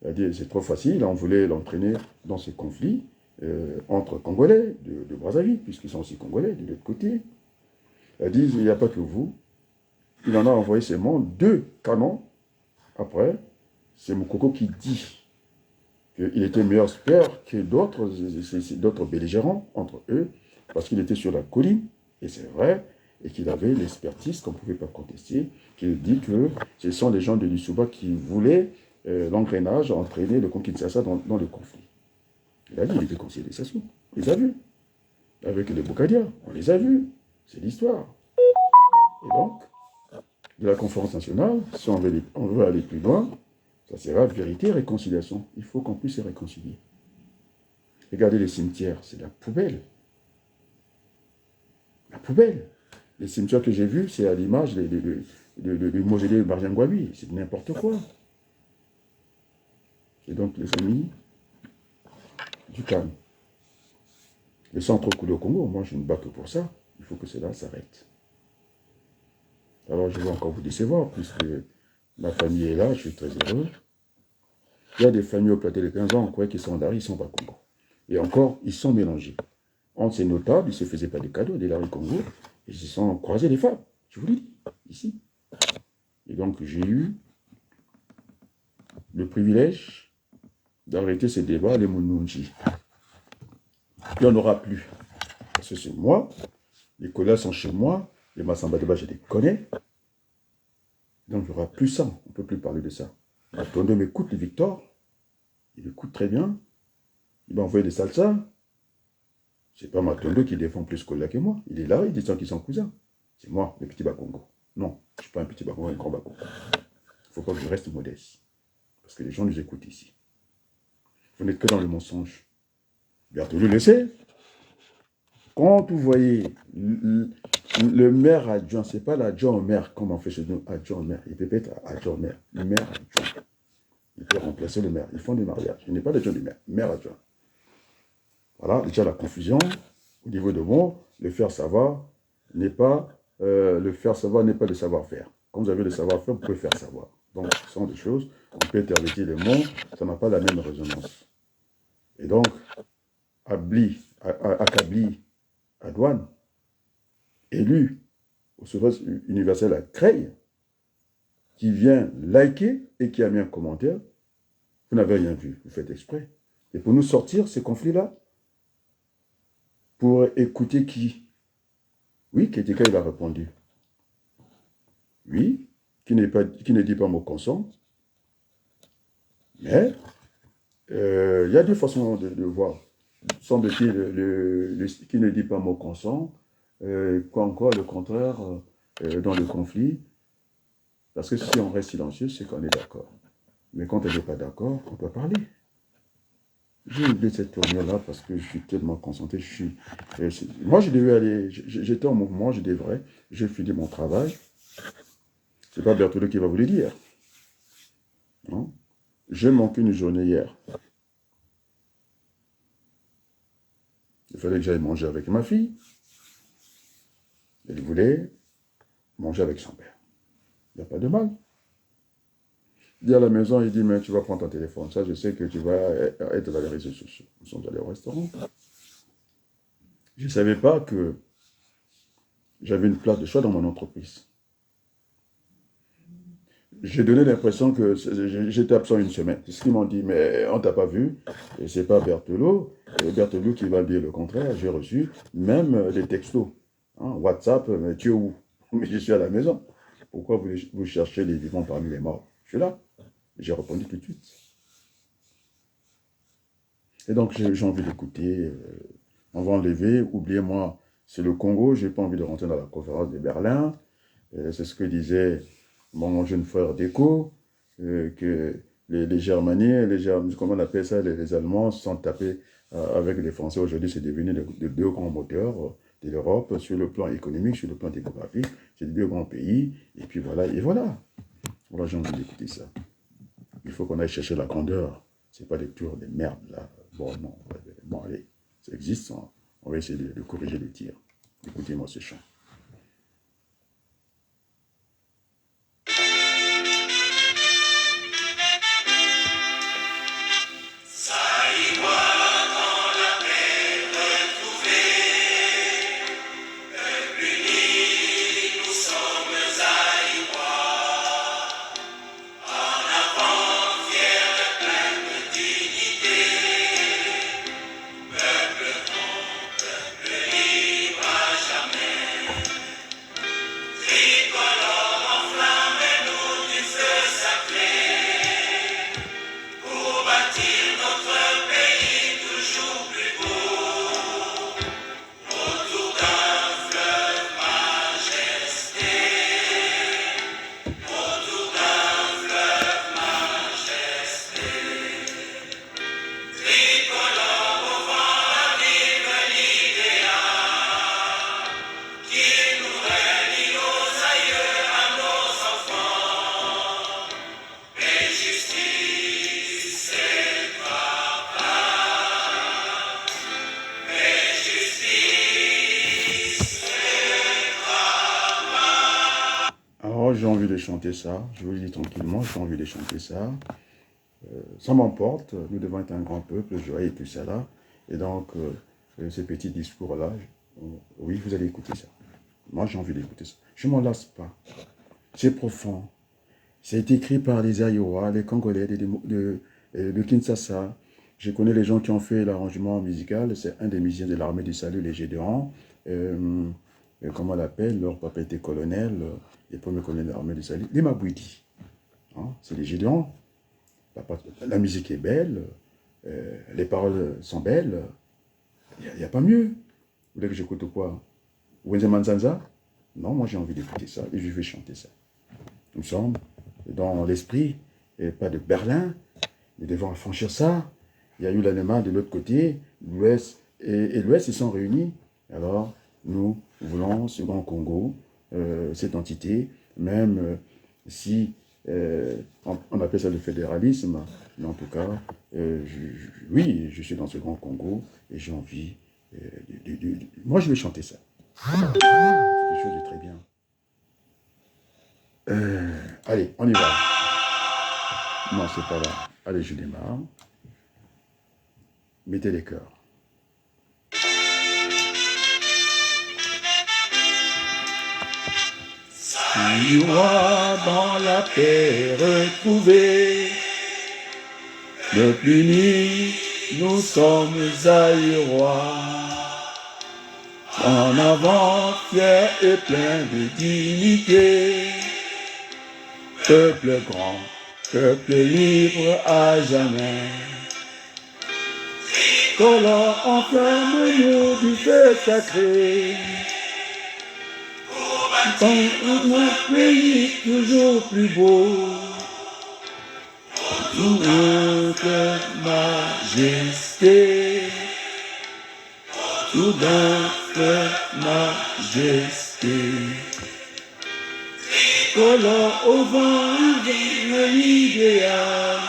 il a dit c'est trop facile, on voulait l'entraîner dans ce conflit entre Congolais de Brazzaville, puisqu'ils sont aussi Congolais de l'autre côté. Il a dit il n'y a pas que vous. Il en a envoyé seulement 2 canons. Après, c'est Moukoko qui dit qu'il était meilleur spare que d'autres belligérants entre eux, parce qu'il était sur la colline, et c'est vrai, et qu'il avait l'expertise qu'on ne pouvait pas contester, qu'il dit que ce sont les gens de Lissouba qui voulaient l'engrenage, entraîner le Kinshasa dans le conflit. Il a dit, il était conseiller des Sassou. On les a vus. Avec les Boukadia, on les a vus. C'est l'histoire. Et donc, de la conférence nationale, si on veut aller plus loin, ça sera vérité et réconciliation. Il faut qu'on puisse se réconcilier. Regardez les cimetières, c'est la poubelle. La poubelle. Les cimetières que j'ai vus, c'est à l'image du mausolée de Barjangwabi. C'est n'importe quoi. Et donc, les amis, du calme. Le sang trop coulé au Congo, moi je ne bats que pour ça. Il faut que cela s'arrête. Alors je vais encore vous décevoir, puisque ma famille est là, je suis très heureux. Il y a des familles au plateau de 15 ans, on croyait qu'ils sont d'Ari, ils sont pas Congo. Et encore, ils sont mélangés. Entre ces notables, ils ne se faisaient pas des cadeaux, des Larry Congo, et ils se sont croisés les femmes. Je vous l'ai dit, ici. Et donc j'ai eu le privilège d'arrêter ces débats, les Moununji. Il n'y en aura plus. Parce que c'est moi, les collègues sont chez moi, les Massamba Deba, je les connais. Donc il n'y aura plus ça, on ne peut plus parler de ça. Matondo m'écoute, le Victor, il écoute très bien, il m'a envoyé des salsas. C'est pas Matondo qui défend plus Kola que moi. Il est là, il dit qu'ils sont cousins. C'est moi, le petit Bakongo. Non, je ne suis pas un petit Bakongo, un grand Bakongo. Il ne faut pas que je reste modeste. Parce que les gens nous écoutent ici. Vous n'êtes que dans le mensonge. Berthelot le sait. Quand vous voyez le maire adjoint, ce n'est pas l'adjoint au maire, comme on fait chez nous, adjoint au maire. Il peut être adjoint au maire. Le maire adjoint. Il peut remplacer le maire. Ils font des mariages. Il n'est pas l'adjoint du maire. Maire adjoint. Voilà, déjà la confusion. Au niveau de moi, le faire savoir n'est pas le savoir-faire. Quand vous avez le savoir-faire, vous pouvez faire savoir. Donc, ce sont des choses, on peut intervertir les mots, ça n'a pas la même résonance. Et donc, Akabli Adouane, élu au service universel à Creil, qui vient liker et qui a mis un commentaire, vous n'avez rien vu, vous faites exprès. Et pour nous sortir ces conflits-là, pour écouter qui? Oui, Ketika, il a répondu. Oui, qui ne dit pas mot consent. Mais il y a deux façons de voir. Semble-t-il, qui ne dit pas mot consent, quoi encore le contraire dans le conflit. Parce que si on reste silencieux, c'est qu'on est d'accord. Mais quand on n'est pas d'accord, on peut parler. J'ai oublié cette tournure-là parce que je suis tellement concentré. Moi, je devais aller, j'étais en mouvement, je devrais, j'ai fini mon travail. C'est pas Berthelot qui va vous le dire. Non? J'ai manqué une journée hier. Il fallait que j'aille manger avec ma fille. Elle voulait manger avec son père. Il n'y a pas de mal. Il dit à la maison, il dit, mais tu vas prendre ton téléphone. Ça, je sais que tu vas être dans les réseaux sociaux. Nous sommes allés au restaurant. Je ne savais pas que j'avais une place de choix dans mon entreprise. J'ai donné l'impression que j'étais absent une semaine. C'est ce qu'ils m'ont dit, mais on ne t'a pas vu. Et ce n'est pas Berthelot. Berthelot qui va dire le contraire. J'ai reçu même des textos. Hein, WhatsApp, mais tu es où? Mais je suis à la maison. Pourquoi vous cherchez les vivants parmi les morts? Je suis là. J'ai répondu tout de suite. Et donc, j'ai envie d'écouter on va enlever, oubliez-moi, c'est le Congo, je n'ai pas envie de rentrer dans la conférence de Berlin. C'est ce que disait mon jeune frère Déco, que les Germaniens, comment on appelle ça, les Allemands se sont tapés avec les Français. Aujourd'hui, c'est devenu les deux grands moteurs de l'Europe sur le plan économique, sur le plan démographique. C'est les deux grands pays. Et puis voilà, et voilà. Voilà, j'ai envie d'écouter ça. Il faut qu'on aille chercher la grandeur. Ce n'est pas des tours de merde, là. Bon, non. Bon, allez, ça existe. Hein. On va essayer de corriger le tir. Écoutez-moi ce chant. J'ai envie de chanter ça, je vous le dis tranquillement, j'ai envie de chanter ça. Ça m'emporte, nous devons être un grand peuple, joyeux et tout ça là. Et donc, ces petits discours-là, oui, vous allez écouter ça. Moi, j'ai envie d'écouter ça. Je ne m'en lasse pas. C'est profond. Ça a été écrit par les Ayowa, les Congolais de Kinshasa. Je connais les gens qui ont fait l'arrangement musical. C'est un des musiciens de l'armée du salut, les Gédéons. Comment on l'appelle? Leur papa était colonel, les premiers colonels de l'armée du salut. Les Mabouidi. Hein, c'est les Gédéons. La musique est belle. Les paroles sont belles. Il n'y a pas mieux. Vous voulez que j'écoute quoi? Wenze Manzanza? Non, moi j'ai envie d'écouter ça et je vais chanter ça. Nous sommes dans l'esprit, et pas de Berlin. Nous devons affranchir ça. Il y a eu l'Allemagne de l'autre côté, l'Ouest et l'Ouest, ils sont réunis. Alors, nous voulons ce grand Congo, cette entité, même si on appelle ça le fédéralisme, mais en tout cas, oui, je suis dans ce grand Congo et j'ai envie moi, je vais chanter ça. C'est quelque chose de très bien. Allez, on y va. Non, c'est pas là. Allez, je démarre. Mettez les cœurs. Si roi dans la paix retrouvée, le plus unis, nous sommes Aïrois. En avant, fier et plein de dignité. Peuple grand, peuple libre à jamais. Collant enflamme-nous du feu sacré. Dans notre pays toujours plus beau. Sous notre majesté. Sous notre majesté. Collant au vent, l'idéal.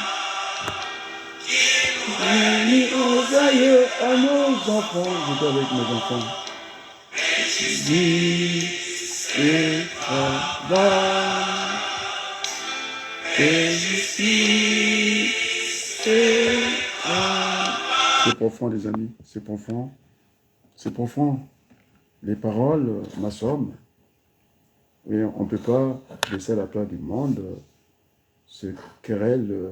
Unis aux aïeux, à nos enfants. J'étais avec mes enfants. Justice et travail. Et justice et travail. C'est profond, les amis, c'est profond. C'est profond. Les paroles m'assomment. Et on ne peut pas laisser à la place du monde ce querelle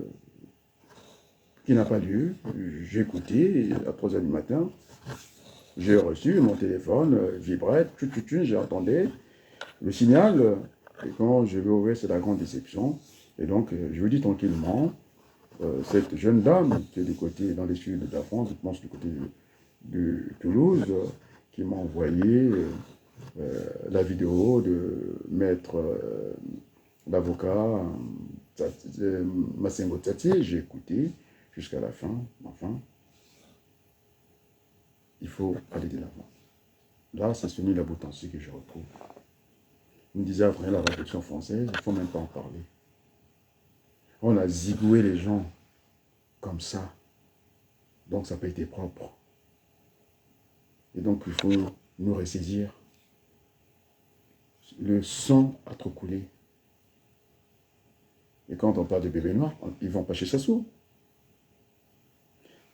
qui n'a pas lieu. J'ai écouté à 3h du matin. J'ai reçu mon téléphone, vibrait, j'ai entendu le signal. Et quand je vais ouvrir, c'est la grande déception. Et donc, je vous dis tranquillement, cette jeune dame qui est du côté, dans les sud de la France, je pense du côté de Toulouse qui m'a envoyé la vidéo de maître l'avocat Massengo Tati. J'ai écouté jusqu'à la fin. Enfin, il faut aller de l'avant. Là, c'est Sony Laboutancy que je retrouve. Il me disait après la Révolution française, il ne faut même pas en parler. On a zigoué les gens comme ça. Donc ça n'a pas été propre. Et donc il faut nous ressaisir. Le sang a trop coulé. Et quand on parle de bébés noirs, ils vont pas chez Sassou.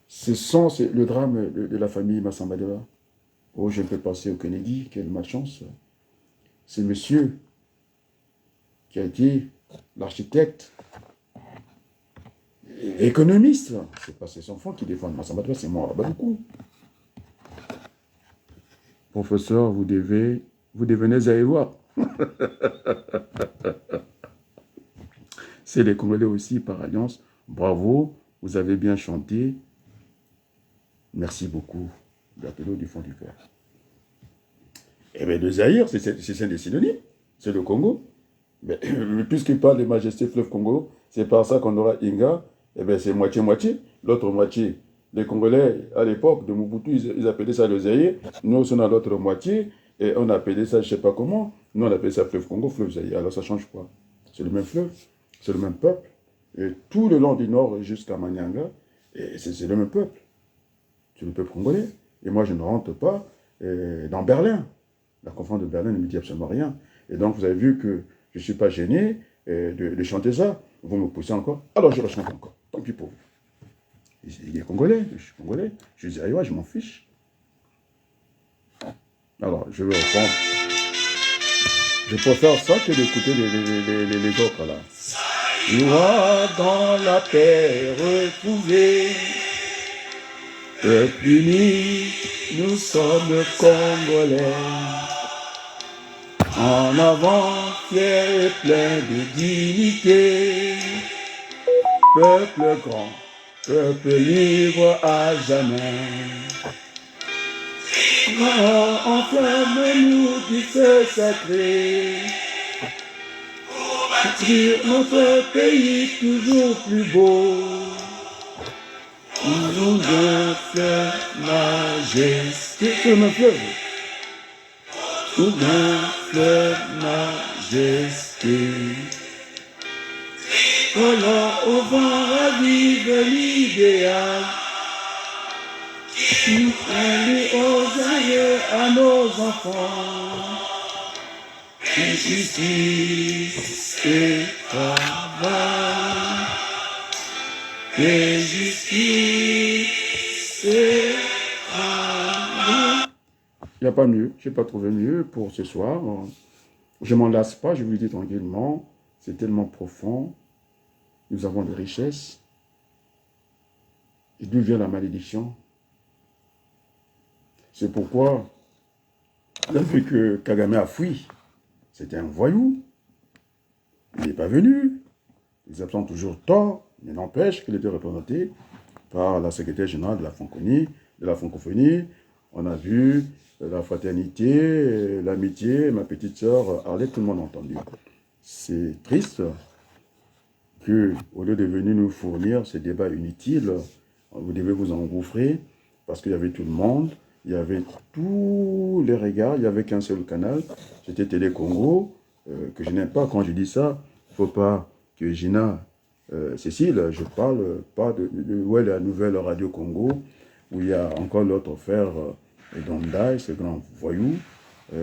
Ce sang, c'est le drame de la famille Massamadela. Oh, je peux penser au Kennedy, quelle malchance. C'est monsieur qui a été l'architecte, économiste. C'est pas ses enfants qui défendent Massamadela, c'est moi, beaucoup. Professeur, vous devenez Zaïrois. C'est les Congolais aussi par alliance. Bravo, vous avez bien chanté. Merci beaucoup, Gatelot du fond du cœur. Eh bien, le Zaïre, c'est des synonymes. C'est le Congo. Mais puisqu'il parle de majesté fleuve Congo, c'est par ça qu'on aura Inga. Eh bien, c'est moitié-moitié. L'autre moitié. Les Congolais, à l'époque de Mobutu, ils appelaient ça le Zaïre. Nous, on a l'autre moitié. Et on appelait ça, je ne sais pas comment. Nous, on appelait ça fleuve Congo, fleuve Zaïre. Alors, ça ne change pas. C'est le même fleuve. C'est le même peuple. Et tout le long du nord jusqu'à Manyanga, c'est le même peuple. C'est le peuple congolais. Et moi, je ne rentre pas dans Berlin. La conférence de Berlin ne me dit absolument rien. Et donc, vous avez vu que je ne suis pas gêné de chanter ça. Vous me poussez encore. Alors, je rechante encore. Tant pis pour vous. Il est congolais. Je suis congolais. Je suis aïwa, je m'en fiche. Alors, je vais reprendre. Je préfère ça que d'écouter les autres, là. Loi dans la paix retrouvée. Peuple uni, nous sommes Congolais. En avant, fier et plein de dignité. Peuple grand, peuple libre à jamais. Enflamme-nous du feu sacré. Sur notre pays toujours plus beau. Nous d'un fleuve majesté. Sur mon fleuve. Nous d'un fleuve majesté. Volant au vent ravive l'idéal. Nous allons aux aïeux à nos enfants. Justice et travail. Et justice et travail. Il n'y a pas mieux, je n'ai pas trouvé mieux pour ce soir. Je ne m'en lasse pas, je vous le dis tranquillement. C'est tellement profond. Nous avons des richesses. Et d'où vient la malédiction? C'est pourquoi, depuis que Kagame a fui, c'était un voyou. Il n'est pas venu. Les absents ont toujours tort, mais n'empêche qu'il était représenté par la secrétaire générale de la francophonie. On a vu la fraternité, l'amitié, ma petite sœur Arlette, tout le monde a entendu. C'est triste que, au lieu de venir nous fournir ces débats inutiles, vous devez vous engouffrer, parce qu'il y avait tout le monde, il y avait tous les regards, il n'y avait qu'un seul canal, c'était Télé Congo, que je n'aime pas. Quand je dis ça, il ne faut pas que Gina, Cécile, je parle pas de la nouvelle Radio Congo, où il y a encore l'autre frère, Dondaï, ce grand voyou,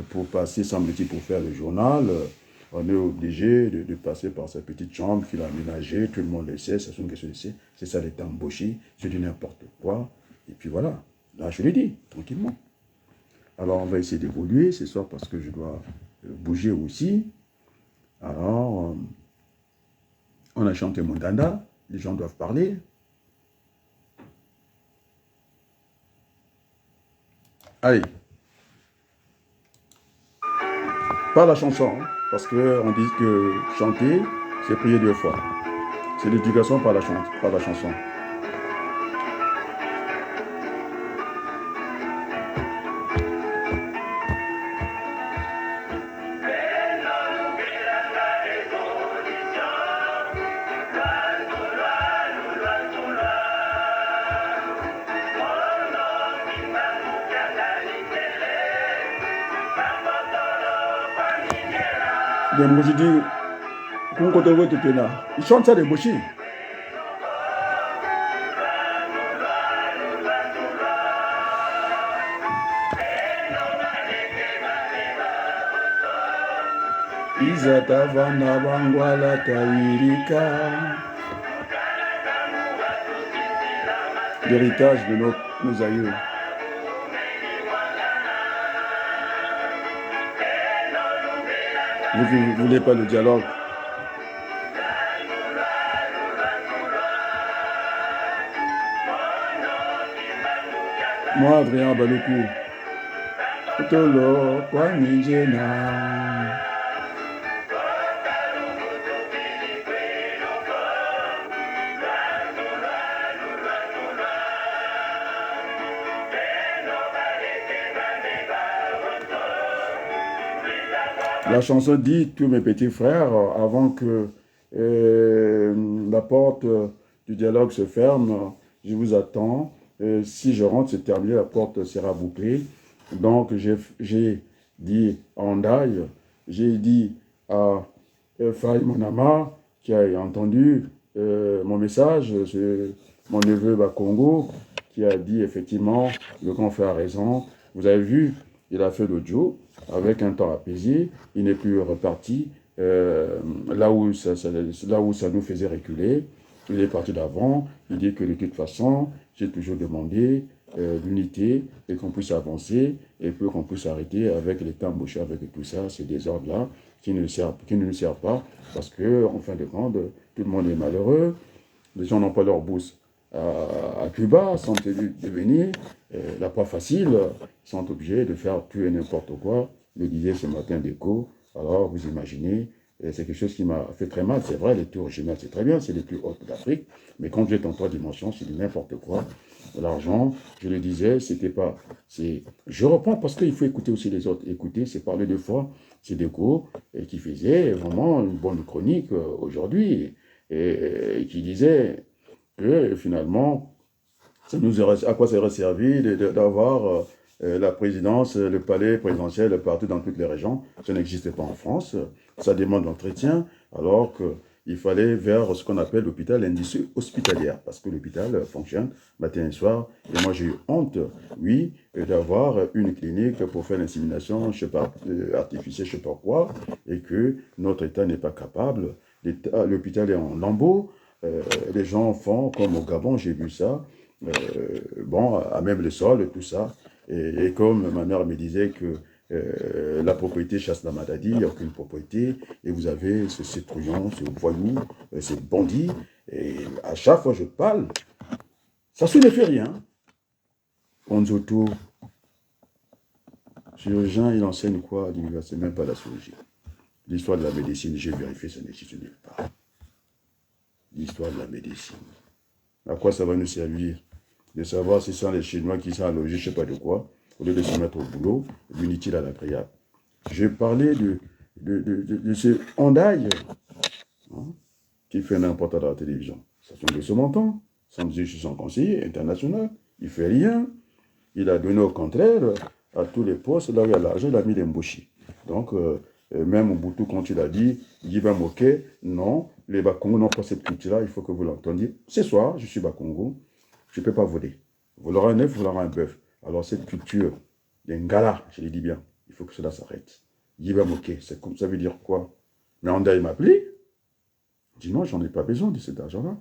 pour passer, semble-t-il, pour faire le journal. On est obligé de passer par sa petite chambre qu'il a aménagée, tout le monde le sait, c'est ça l'État embauché, c'est du n'importe quoi, et puis voilà. Là, je l'ai dit, tranquillement. Alors, on va essayer d'évoluer ce soir parce que je dois bouger aussi. Alors, on a chanté Mondanda, les gens doivent parler. Allez. Pas la chanson, hein, parce qu'on dit que chanter, c'est prier 2 fois. C'est l'éducation par la chanson. Les Mboshi disent, ils chantent ça des Mboshi. Izatavana bangwala tairika. L'héritage de nos aïeux. Vous ne voulez pas le dialogue. Moi, Adrien Baloukou. Tolo, Kwanijena. La chanson dit, tous mes petits frères, avant que la porte du dialogue se ferme, je vous attends. Si je rentre, c'est terminé, la porte sera bouclée. Donc, j'ai dit à Ondaï, j'ai dit à Faye Monama, qui a entendu mon message, mon neveu Bakongo, qui a dit effectivement, le grand frère a raison. Vous avez vu, il a fait l'audio avec un temps apaisé, il n'est plus reparti là où ça nous faisait reculer. Il est parti d'avant, il dit que de toute façon, j'ai toujours demandé l'unité et qu'on puisse avancer et puis qu'on puisse arrêter avec les temps embauchés, avec tout ça, ces désordres-là qui ne nous servent pas parce que, en fin de compte, tout le monde est malheureux, les gens n'ont pas leur bourse à Cuba, sont devenus la pas facile, ils sont obligés de faire tout et n'importe quoi. Le disait ce matin Déco, alors vous imaginez, c'est quelque chose qui m'a fait très mal, c'est vrai, les tours originales c'est très bien, c'est les plus hautes d'Afrique, mais quand j'étais en 3 dimensions, c'est n'importe quoi. L'argent, je le disais, c'était pas... Je reprends parce qu'il faut écouter aussi les autres. Écouter, c'est parler 2 fois. C'est Déco qui faisait vraiment une bonne chronique aujourd'hui et qui disait que finalement, à quoi ça aurait servi d'avoir la présidence, le palais présidentiel partout dans toutes les régions. Ça n'existe pas en France. Ça demande l'entretien, alors qu'il fallait vers ce qu'on appelle l'hôpital, l'industrie hospitalière, parce que l'hôpital fonctionne matin et soir. Et moi, j'ai eu honte, oui, d'avoir une clinique pour faire l'insémination, je sais pas, artificielle, je sais pas quoi, et que notre État n'est pas capable. L'hôpital est en lambeaux. Les gens font comme au Gabon, j'ai vu ça. Bon, à même le sol, tout ça. Et comme ma mère me disait que la propriété chasse la maladie, il n'y a aucune propriété, et vous avez ce citrouillon, ce voyou, ce bandit, et à chaque fois que je parle, ça ne fait rien. Onzoto, chirurgien, il enseigne quoi à l'université? Même pas la chirurgie. L'histoire de la médecine, j'ai vérifié, ça n'existe nulle part. L'histoire de la médecine. À quoi ça va nous servir de savoir si ce sont les Chinois qui sont allogés, je ne sais pas de quoi, au lieu de se mettre au boulot, l'inutile à l'agréable. Je parlais de ce Ondaï hein, qui fait n'importe quoi dans la télévision. Ça sont de ce montant. Sans dire je suis son conseiller international. Il ne fait rien. Il a donné au contraire à tous les postes, là où il y a l'argent, il a mis les Mboshi. Donc, même Mobutu, quand il a dit, il va moquer, non, les Bakongo n'ont pas cette culture-là, il faut que vous l'entendiez. Ce soir, je suis Bakongo, je ne peux pas voler. Vous l'aurez un œuf, vous l'aurez un bœuf. Alors cette culture, les Ngala, je l'ai dit bien, il faut que cela s'arrête. Il va moquer, ça veut dire quoi? Mais Ondaï m'a appelé, il dit non, j'en ai pas besoin de cet argent-là.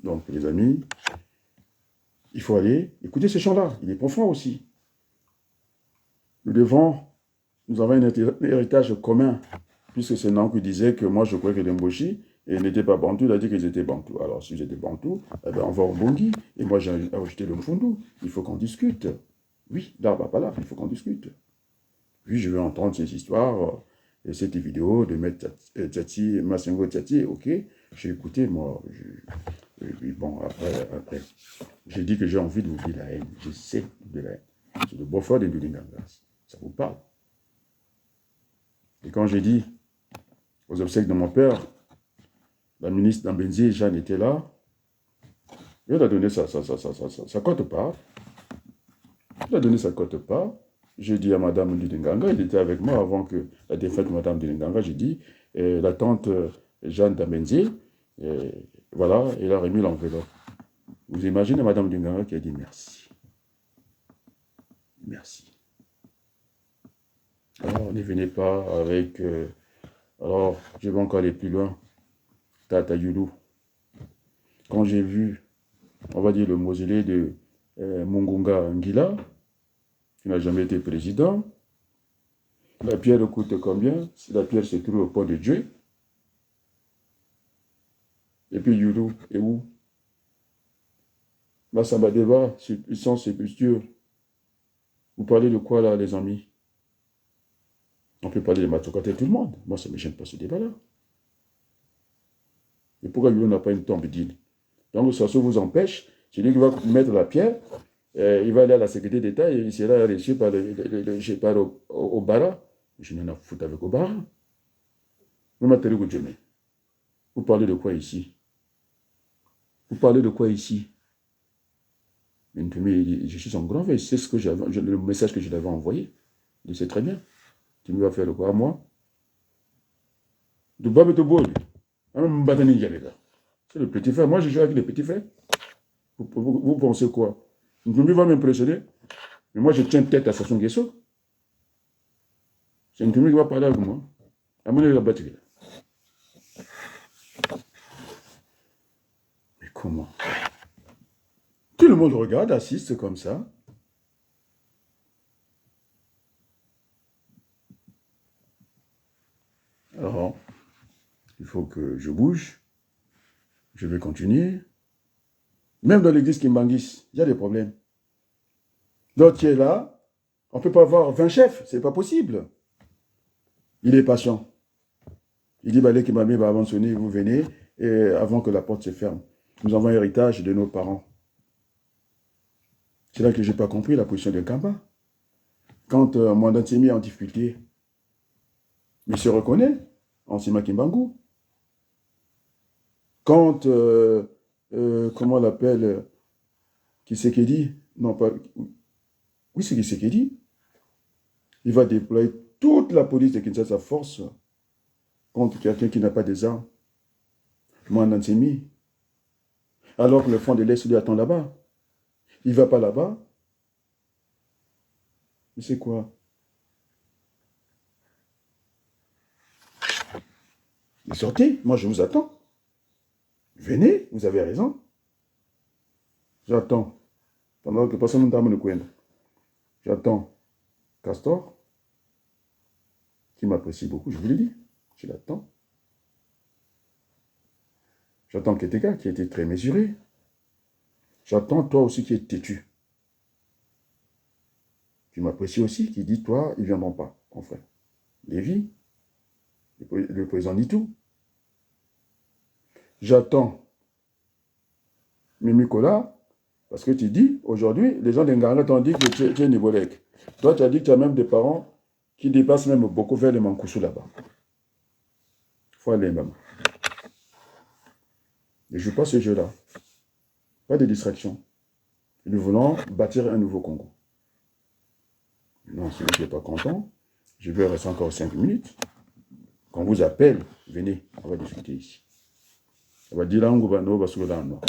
Donc les amis, il faut aller écouter ce chant-là, il est profond aussi. Nous avons un héritage commun, puisque c'est Nankou qui disait que moi je croyais que les Mboshi n'étaient pas Bantous, il a dit qu'ils étaient Bantous. Alors si j'étais Bantous, eh ben, on va au Mbongi, et moi j'ai ajouté le Mfundu. Il faut qu'on discute. Oui, d'arbre à palabre, il faut qu'on discute. Oui, je veux entendre ces histoires, et cette vidéo de Maître Tati, Massengo Tati, ok, j'ai écouté, moi, bon, après, j'ai dit que j'ai envie de vous dire la haine, je sais de la haine. C'est le beau-frère de Ndulingangas. Ça vous parle. Et quand j'ai dit aux obsèques de mon père, la ministre d'Ambenzi, Jeanne était là, elle a donné sa cote-part. Elle a donné sa cote-part. j'ai dit à Madame Dilinganga, il était avec moi avant que la défaite de Madame Dilinganga, j'ai dit, la tante Jeanne Damenzier, voilà, elle a remis l'enveloppe. Vous imaginez Madame Dilinganga qui a dit merci. Merci. Alors, ne venez pas avec... alors, je vais encore aller plus loin. Tata Youlou. Quand j'ai vu, on va dire, le mausolée de Mungunga Ngila, qui n'a jamais été président, la pierre coûte combien? Si la pierre se trouve au port de Dieu. Et puis Youlou, et où? Massamba Deva, ils sont sépultures. Vous parlez de quoi là, les amis? On peut parler de Matsukate et tout le monde. Moi, ça ne me gêne pas ce débat-là. Et pourquoi Youlou n'a pas une tombe digne? Donc, ça vous empêche. C'est lui qui va mettre la pierre. Il va aller à la sécurité d'État et il sera reçu par au Bara. Je n'en ai à foutre avec Obara. Vous parlez de quoi ici? Vous parlez de quoi ici? Je suis son grand frère, c'est ce que le message que je l'avais envoyé. Il sait très bien. Tu me vas faire le quoi à moi? C'est le petit frère. Moi, je joue avec les petits frères. Vous pensez quoi? Ntoumi va m'impressionner. Mais moi, je tiens tête à Sassou Nguesso. C'est Ntoumi qui va parler avec moi. À mon avis, la batterie. Mais comment? Tout le monde regarde, assiste comme ça. Alors, il faut que je bouge. Je vais continuer. Même dans l'église Kimbangis, il y a des problèmes. L'autre qui est là, on ne peut pas avoir 20 chefs, c'est pas possible. Il est patient. Il dit, Balé Kimbami va avancer, vous venez, et avant que la porte se ferme. Nous avons un héritage de nos parents. C'est là que je n'ai pas compris la position de Kamba. Quand Mwanda-Tsemi est en difficulté, il se reconnaît en Sima Kimbangu. Quand, comment on l'appelle, Kisekedi, non pas, oui c'est Kisekedi, il va déployer toute la police de Kinshasa force contre quelqu'un qui n'a pas des armes. Mwanda-Tsemi. Alors que le front de l'Est lui attend là-bas. Il ne va pas là-bas. Mais c'est quoi? Mais sortez, moi je vous attends. Venez, vous avez raison. J'attends. Pendant que personne ne me connaît. J'attends Castor, qui m'apprécie beaucoup, je vous l'ai dit. Je l'attends. J'attends Keteka, qui a été très mesuré. J'attends toi aussi qui es têtu. Tu m'apprécies aussi, qui dit, toi, ils ne viendront pas, mon frère. Lévi, le président dit tout. J'attends Mimi Kola, parce que tu dis, aujourd'hui, les gens d'Enganga t'ont dit que tu es Nibolek. Toi, tu as dit que tu as même des parents qui dépassent même beaucoup vers les Mankoussou là-bas. Il faut aller même. Ne joue pas ce jeu-là. Pas de distraction. Nous voulons bâtir un nouveau Congo. Non, si vous n'êtes pas content, je vais rester encore 5 minutes. Quand on vous appelle, venez, on va discuter ici. On va dire là, on va nous.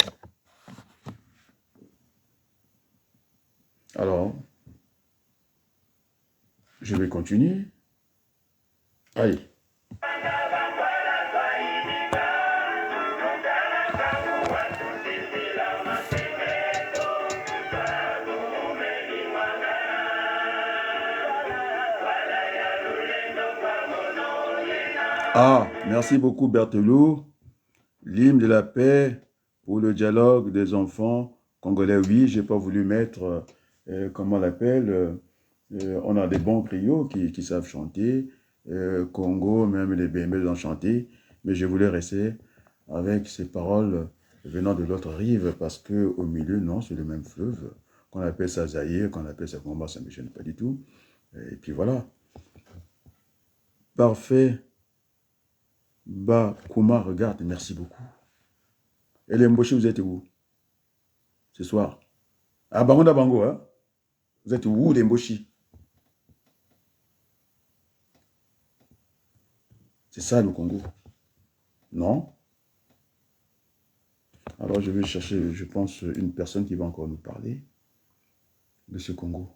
Alors, je vais continuer. Allez. Ah, merci beaucoup Berthelot. L'hymne de la paix pour le dialogue des enfants congolais. Oui, je n'ai pas voulu mettre, comment on l'appelle, on a des bons griots qui savent chanter. Congo, même les BME ont chanté. Mais je voulais rester avec ces paroles venant de l'autre rive parce qu'au milieu, non, c'est le même fleuve. Qu'on appelle ça Zaïre, qu'on appelle ça Combat, ça ne me gêne pas du tout. Et puis voilà. Parfait. Bah, Kouma, regarde, merci beaucoup. Et les Mboshi, vous êtes où? Ce soir. Ah, Bango, hein? Vous êtes où, les Mboshi? C'est ça le Congo. Non? Alors je vais chercher, je pense, une personne qui va encore nous parler de ce Congo.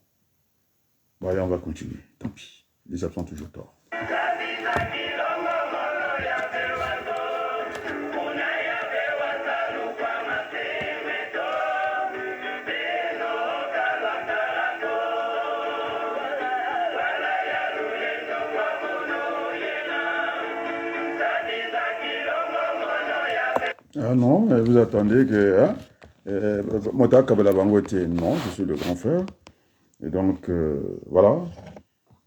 Bon, allez, on va continuer. Tant pis. Les absents ont toujours tort. Ah non, vous attendez que... Hein, Mota Kabela Bangote, non, je suis le grand frère. Et donc, voilà.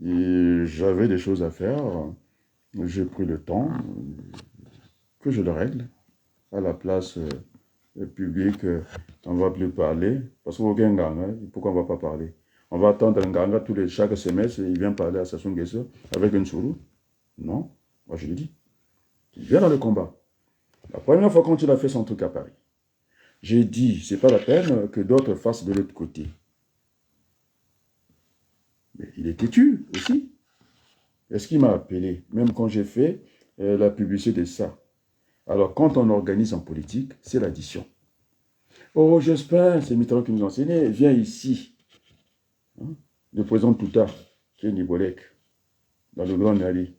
J'avais des choses à faire. J'ai pris le temps que je le règle. À la place publique, on ne va plus parler. Parce qu'aucun ganga, pourquoi on ne va pas parler? On va attendre un ganga chaque semestre, il vient parler à Sassou Nguesso avec un sourou. Non, moi je le dis. Il vient dans le combat. La première fois quand il a fait son truc à Paris, j'ai dit, c'est pas la peine que d'autres fassent de l'autre côté. Mais il est têtu aussi. Est-ce qu'il m'a appelé, même quand j'ai fait la publicité de ça? Alors, quand on organise en politique, c'est l'addition. Oh, j'espère, c'est Mitterrand qui nous enseignait, viens ici. Hein? Le président Touta, qui est Nibolek, dans le Grand Nali.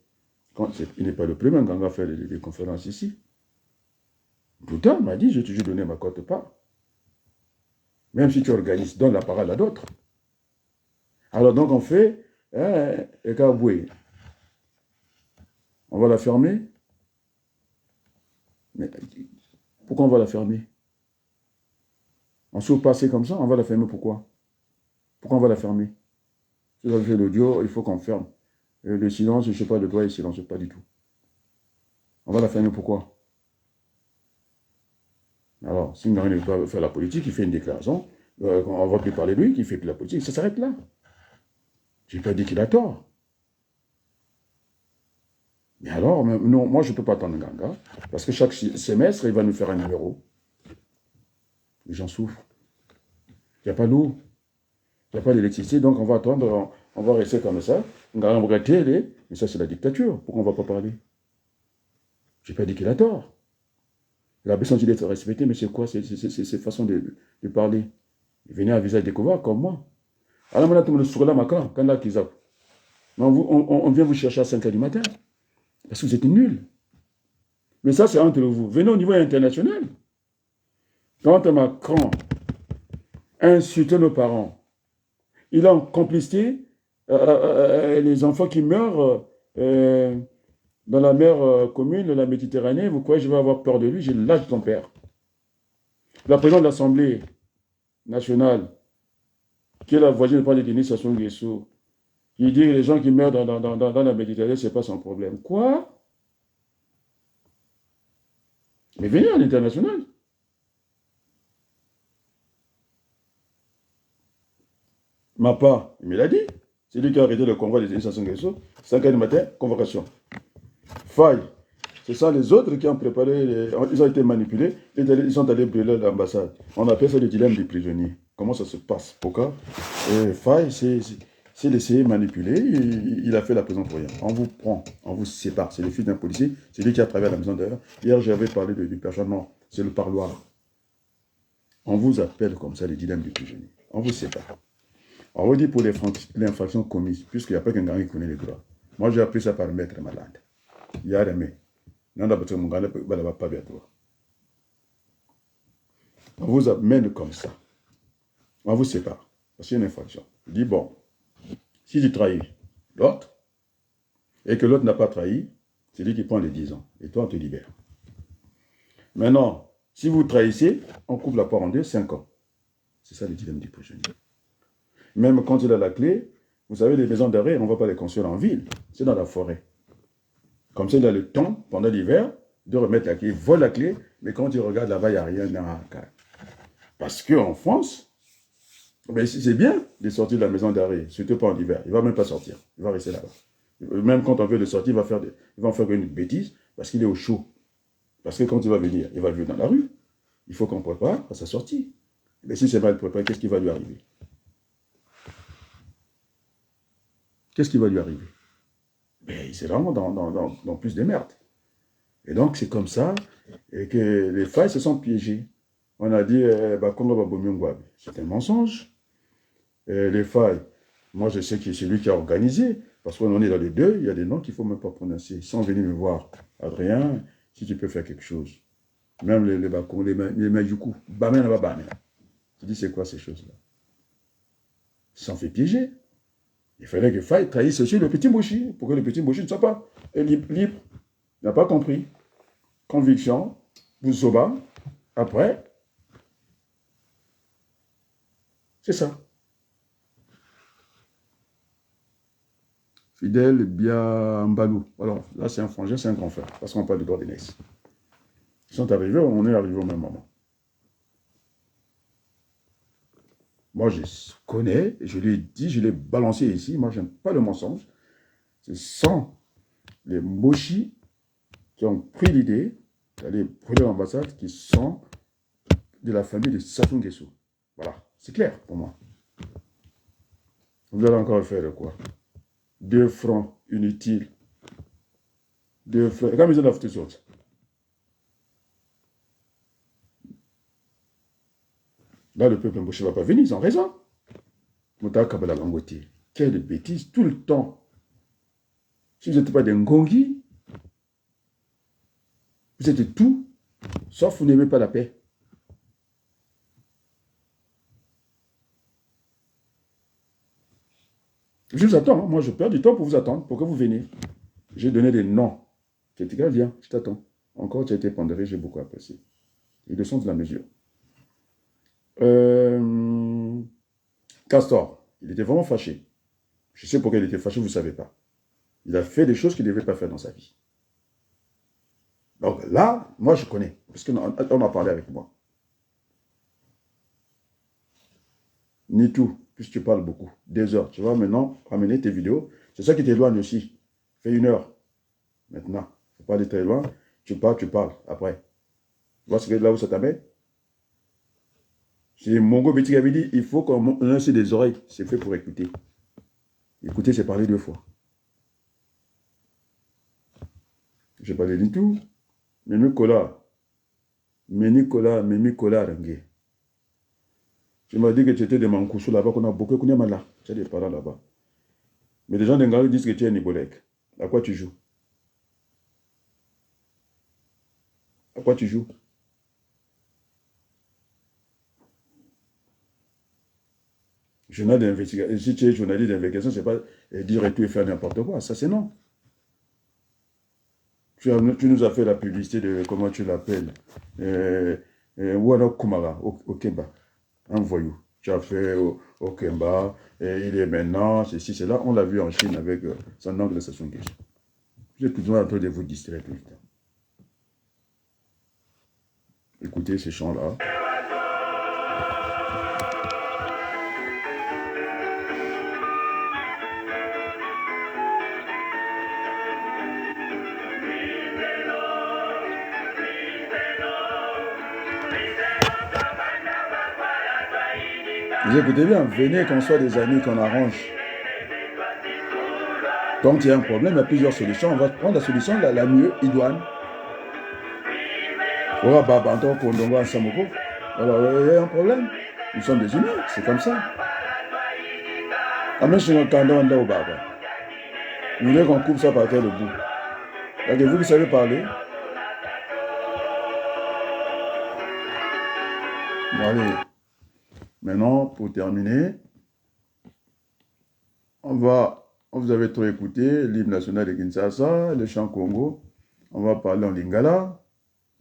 Il n'est pas le premier quand on va faire des conférences ici. Touta m'a dit, j'ai toujours donné ma cote part. Même si tu organises, donne la parole à d'autres. Alors donc on fait, Ekaboué. On va la fermer. Mais pourquoi on va la fermer? On se passer comme ça, on va la fermer pourquoi? Pourquoi on va la fermer? Si vous avez fait l'audio, il faut qu'on ferme. Le silence, je ne sais pas de quoi, il ne silence pas du tout. On va la fermer pourquoi? Alors, si Ngari ne veut pas faire la politique, il fait une déclaration, on ne va plus parler de lui, qui fait que la politique, ça s'arrête là. Je n'ai pas dit qu'il a tort. Mais alors, non, moi je ne peux pas attendre Nganga, parce que chaque semestre, il va nous faire un numéro. Les gens souffrent. Il n'y a pas d'eau, il n'y a pas d'électricité, donc on va attendre, on va rester comme ça. Nganga va regarder, mais ça c'est la dictature. Pourquoi on ne va pas parler? Je n'ai pas dit qu'il a tort. Il a besoin d'être respecté, mais c'est quoi cette façon de parler? Il venait à visage découvert comme moi. Alors maintenant, tout le monde sur la maca, quand là, qu'ils on vient vous chercher à 5 h du matin. Parce que vous êtes nuls. Mais ça, c'est entre vous. Venez au niveau international. Quand Macron insulte nos parents, il a en complicité les enfants qui meurent dans la mer commune, la Méditerranée. Vous croyez que je vais avoir peur de lui? J'ai l'âge de ton père. La présidente de l'Assemblée nationale, qui est la voisine de Prendre Denis Sassou Nguesso, qui dit que les gens qui meurent dans la Méditerranée, ce n'est pas son problème. Quoi? Mais venez à l'international. Mapa, il me l'a dit. C'est lui qui a arrêté le convoi des Denis Sassou Nguesso. 5 h du matin, convocation. Faille. C'est ça, les autres qui ont préparé, ils ont été manipulés, ils sont allés brûler l'ambassade. On appelle ça le dilemme des prisonniers. Comment ça se passe? Pourquoi? Faille, c'est laissé manipuler, il a fait la prison pour rien. On vous prend, on vous sépare. C'est le fils d'un policier, c'est lui qui a travaillé à la maison d'ailleurs. Hier, j'avais parlé du personne, c'est le parloir. On vous appelle comme ça, le dilemme des prisonniers. On vous sépare. On vous dit pour l'infraction commise, puisqu'il n'y a pas qu'un gars qui connaît les droits. Moi, j'ai appris ça par maître malade. Il y a remé. On vous amène comme ça. On vous sépare. Parce qu'il y a une infraction. Je dis, bon, si tu trahis l'autre, et que l'autre n'a pas trahi, c'est lui qui prend les 10 ans. Et toi, on te libère. Maintenant, si vous trahissez, on coupe la part en deux, 5 ans. C'est ça le dilemme du prisonnier. Même quand il a la clé, vous savez, les maisons d'arrêt, on ne va pas les construire en ville. C'est dans la forêt. Comme ça, il a le temps, pendant l'hiver, de remettre la clé. Il vole la clé, mais quand il regarde là-bas, il n'y a rien dans la cage. Parce qu'en France, c'est bien de sortir de la maison d'arrêt, surtout pas en hiver. Il ne va même pas sortir. Il va rester là-bas. Même quand on veut le sortir, il va en faire une bêtise parce qu'il est au chaud. Parce que quand il va venir dans la rue. Il faut qu'on prépare à sa sortie. Mais si c'est mal préparé, qu'est-ce qui va lui arriver? Qu'est-ce qui va lui arriver? Mais c'est vraiment dans plus de merde. Et donc, c'est comme ça et que les failles se sont piégées. On a dit, c'est un mensonge. Et les failles, moi, je sais que c'est lui qui a organisé, parce qu'on est dans les deux, il y a des noms qu'il ne faut même pas prononcer. Ils sont venus me voir, Adrien, si tu peux faire quelque chose. Même les bacons, les mains du coup. Tu dis, c'est quoi ces choses-là? Ils se sont fait piéger. Il fallait que Faye trahisse aussi le petit Mouchi, pour que le petit Mouchi ne soit pas libre. Il n'a pas compris. Conviction, Bouzsoba, après, c'est ça. Fidèle Biambalou. Alors, là, c'est un frangin, c'est un grand frère, parce qu'on parle de Dordenès. Ils sont arrivés, on est arrivés au même moment. Moi, je connais, je lui ai dit, je l'ai balancé ici. Moi, je n'aime pas le mensonge. Ce sont les mochis qui ont pris l'idée d'aller brûler l'ambassade, qui sont de la famille de Sassou Nguesso. Voilà, c'est clair pour moi. Vous allez encore faire de quoi? 2 francs inutiles. 2 francs. Comme ils ont fait toutes autres. Là, le peuple Mboshi ne va pas venir, ils ont raison. Mouta Kabala Gangote. Quelle bêtise, tout le temps. Si vous n'êtes pas des Ngongi, vous êtes tout, sauf vous n'aimez pas la paix. Je vous attends, hein. Moi je perds du temps pour vous attendre, pour que vous veniez. J'ai donné des noms. Kétika, viens, je t'attends. Encore, tu as été pondéré, j'ai beaucoup apprécié. Ils le sont de la mesure. Castor, il était vraiment fâché. Je sais pourquoi il était fâché, vous ne savez pas. Il a fait des choses qu'il ne devait pas faire dans sa vie. Donc là, moi je connais, parce qu'on a parlé avec moi. Nitou, puisque tu parles beaucoup, 2 heures, tu vas maintenant ramener tes vidéos. C'est ça qui t'éloigne aussi. Fais 1 heure. Maintenant, il ne faut pas aller très loin. Tu parles après. Tu vois là où ça t'amène? C'est Mongo Béti avait dit, il faut qu'on lance des oreilles. C'est fait pour écouter. Écouter, c'est parler 2 fois. J'ai parlé du tout. Mais Nicolas, Rengé. Tu m'as dit que tu étais de Mankousou là-bas, qu'on a beaucoup de mal là. Tu as des parents là-bas. Mais les gens de Ngali disent que tu es Nibolek. À quoi tu joues? À quoi tu joues? Journal d'investigation. Si tu es journaliste d'investigation, c'est pas dire et tout et faire n'importe quoi. Ça, c'est non. Tu nous as fait la publicité de, comment tu l'appelles, Wana Kumara, au Kemba, un voyou. Tu as fait au Kemba, et il est maintenant, ceci, cela. On l'a vu en Chine avec son oncle de Sassou Nguesso. Vous êtes toujours en train de vous distraire tout le temps. Écoutez ces chants-là. Vous écoutez bien, venez qu'on soit des amis, qu'on arrange. Quand il y a un problème, il y a plusieurs solutions. On va prendre la solution la mieux idoine. Alors, il y a un problème. Nous sommes des humains, c'est comme ça. Vous voulez qu'on coupe ça par terre le bout. Il y a vous qui savez parler. Bon, allez. Maintenant, pour terminer, vous avez trop écouté l'hymne national de Kinshasa, le chant Congo. On va parler en lingala.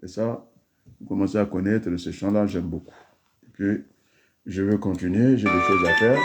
Et ça, vous commencez à connaître ce chant-là, j'aime beaucoup. Et puis, je veux continuer, j'ai des choses à faire.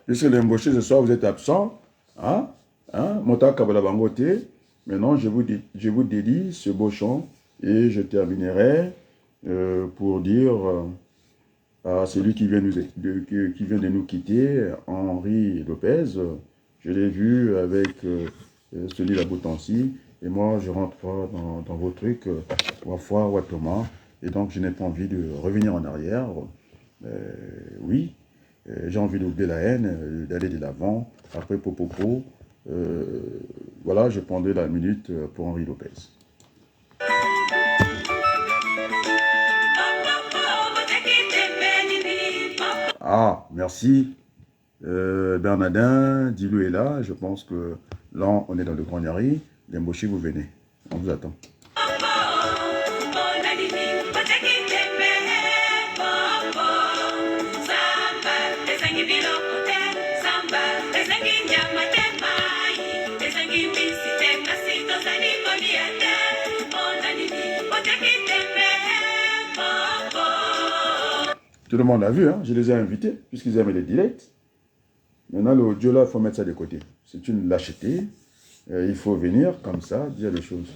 Puisque l'embauché ce soir, vous êtes absent, hein? Mota Kabala Bangote. Maintenant, je vous dédie ce beau chant Et je terminerai pour dire à celui qui vient, qui vient de nous quitter, Henri Lopez, je l'ai vu avec celui la Boutancy, et moi je rentre pas dans vos trucs, Wafwa, Watoma, et donc je n'ai pas envie de revenir en arrière. Oui, j'ai envie d'oublier la haine, d'aller de l'avant, après Popopo. Voilà, je prendrai la minute pour Henri Lopez. Ah, merci. Bernardin, Dilou est là. Je pense que là, on est dans le Grand Yari. Lemboshi, vous venez. On vous attend. Tout le monde l'a vu, hein? Je les ai invités, puisqu'ils aiment les directs. Maintenant, l'audio là, il faut mettre ça de côté. C'est une lâcheté. Il faut venir comme ça, dire les choses.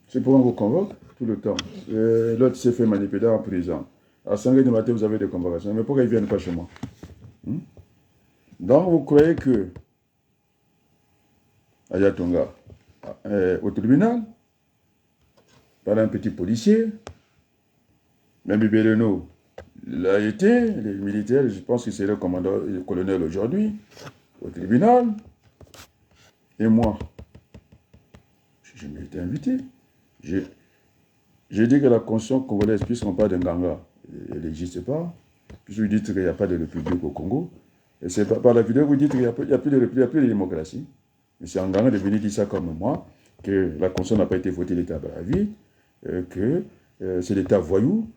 C'est pour qu'on vous convoque tout le temps. L'autre s'est fait manipuler en prison. À 5 h du matin, vous avez des convocations. Mais pourquoi ils ne viennent pas chez moi? Donc, vous croyez que Ayatonga, au tribunal, par un petit policier, même Bibeleno l'a été, les militaires, je pense que c'est le commandant, le colonel aujourd'hui, au tribunal, et moi, je m'ai été invité. J'ai dit que la conscience congolaise, puisqu'on parle de Nganga, elle n'existe pas, puisque vous dites qu'il n'y a pas de république au Congo, et c'est par la vidéo vous dites qu'il n'y a plus de république, il n'y a plus de démocratie. Mais c'est Nganga de venir dire ça comme moi, que la conscience n'a pas été votée l'État à la vie, que c'est l'État voyou,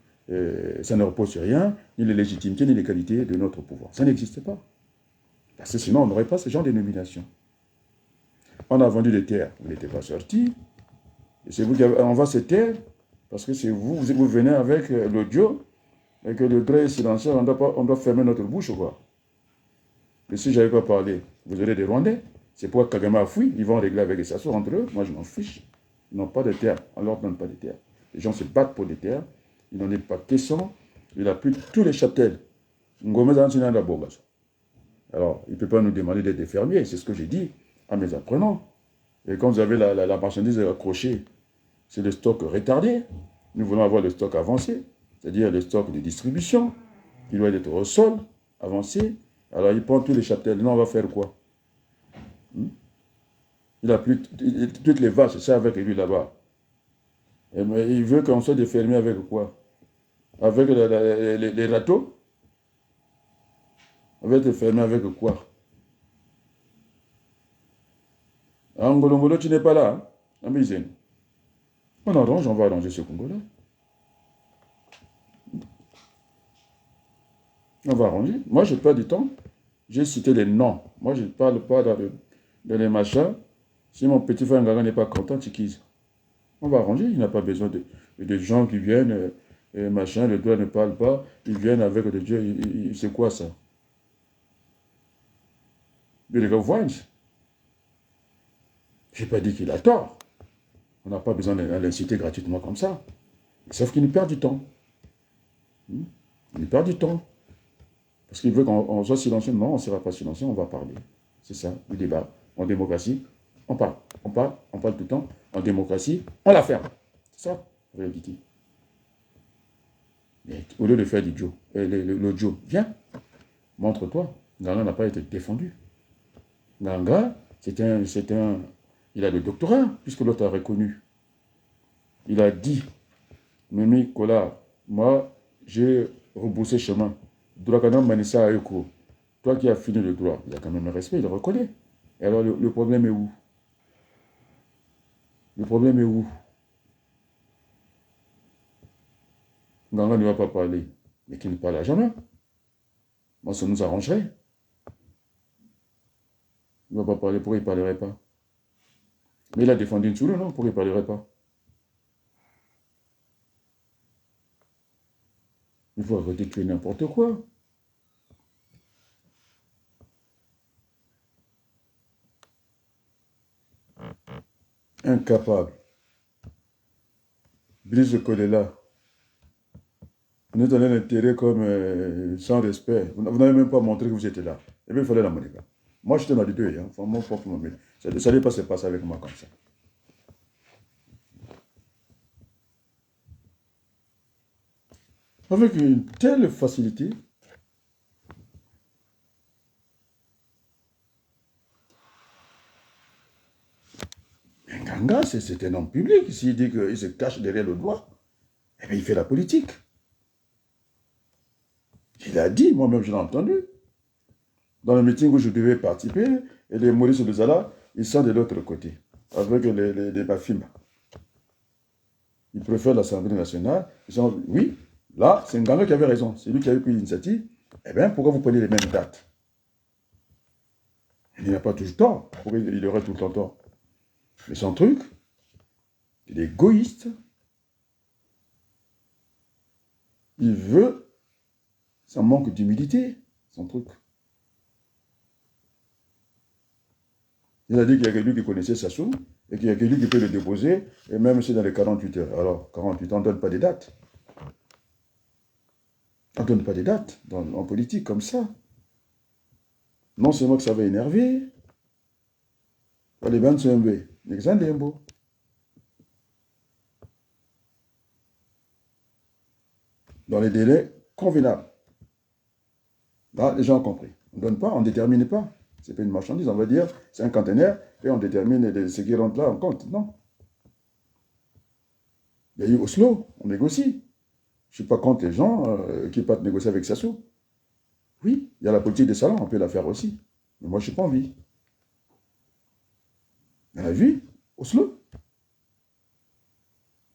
ça ne repose sur rien, ni les légitimités, ni les qualités de notre pouvoir. Ça n'existe pas. Parce que sinon, on n'aurait pas ce genre de nomination. On a vendu des terres, vous n'étiez pas sorti. Et c'est vous qui avez, on va se taire, parce que c'est vous, vous venez avec l'audio, et que le droit est silencieux, on doit fermer notre bouche, quoi. Et si j'avais pas parlé, vous aurez des Rwandais. C'est pourquoi Kagame a fui, ils vont régler avec les Sassou entre eux. Moi, je m'en fiche. Ils n'ont pas de terre, on ne leur donne pas de terre. Les gens se battent pour des terres, il n'en est pas question. Il a pris tous les châtels. Alors, il ne peut pas nous demander d'être des fermiers, c'est ce que j'ai dit à mes apprenants. Et quand vous avez la marchandise accrochée, c'est le stock retardé. Nous voulons avoir le stock avancé, c'est-à-dire le stock de distribution, qui doit être au sol, avancé. Alors, il prend tous les châtels. Non, on va faire quoi? Il a plus toutes les vaches, c'est avec lui là-bas. Il veut qu'on soit des fermiers avec quoi? Avec les râteaux? Avec des fermiers avec quoi? Angolongolo, tu n'es pas là, hein? On arrange, on va arranger ce Congo-là. On va arranger. Moi, je perds du temps. J'ai cité les noms. Moi, je ne parle pas dans les machins. Si mon petit frère Nganga n'est pas content, tu quittes. On va arranger. Il n'a pas besoin de gens qui viennent, machin, le doigt ne parle pas. Ils viennent avec le Dieu. C'est quoi ça? De les revoir. Je n'ai pas dit qu'il a tort. On n'a pas besoin de l'inciter gratuitement comme ça. Sauf qu'il nous perd du temps. Il nous perd du temps. Parce qu'il veut qu'on soit silencieux. Non, on ne sera pas silencieux, on va parler. C'est ça, le débat. En démocratie, on parle. On parle tout le temps. En démocratie, on la ferme. C'est ça, la réalité. Mais au lieu de faire l'idiot, l'audio, viens, montre-toi. Nganga n'a pas été défendu. Nganga, il a le doctorat, puisque l'autre a reconnu. Il a dit, Mimi Kola, moi, j'ai rebroussé chemin. Dourakana Manissa Ayoko, toi qui as fini le droit, il a quand même un respect, il le reconnaît. Et alors, le problème est où? Le problème est où? Nganga ne va pas parler, mais qu'il ne parle jamais. Moi, ça nous arrangerait. Il ne va pas parler, pourquoi il ne parlerait pas? Mais il a défendu Ntsulu, non? Pourquoi il ne parlerait pas? Il faut arrêter de tuer n'importe quoi. Incapable Brice Kolela. Vous nous donnez l'intérêt comme sans respect. Vous n'avez même pas montré que vous étiez là. Et bien, il fallait la monnaie. Moi, j'étais dans les deux. Hein. Enfin, mon propre moment. Ça ne savait pas se passer avec moi comme ça. Avec une telle facilité, Nganga, c'est un homme public. S'il dit qu'il se cache derrière le doigt, eh bien, il fait la politique. Il a dit, moi-même je l'ai entendu. Dans le meeting où je devais participer, et les Maurice Lezala, ils sont de l'autre côté, avec les Bafim. Ils préfèrent l'Assemblée nationale. Ils sont, oui, là, c'est Nganga qui avait raison. C'est lui qui avait pris l'initiative. Eh bien, pourquoi vous prenez les mêmes dates? Il n'a pas toujours tort. Pourquoi il aurait tout le temps tort? Mais son truc, il est égoïste. Il veut, ça manque d'humilité, son truc. Il a dit qu'il y a quelqu'un qui connaissait Sassou, et qu'il y a quelqu'un qui peut le déposer, et même si dans les 48 heures. Alors, 48 on ne donne pas des dates. On ne donne pas des dates en politique comme ça. Non seulement que ça va énerver, les bandes sont MB, l'exemple est beau. Dans les délais convenables. Là, les gens ont compris. On ne donne pas, on ne détermine pas. Ce n'est pas une marchandise, on va dire, c'est un conteneur, et on détermine ce qui rentre là en compte. Non. Il y a eu Oslo, on négocie. Je ne suis pas contre les gens qui partent négocier avec Sassou. Oui, il y a la politique des salons, on peut la faire aussi. Mais moi, je ne suis pas envie. On a vu Oslo.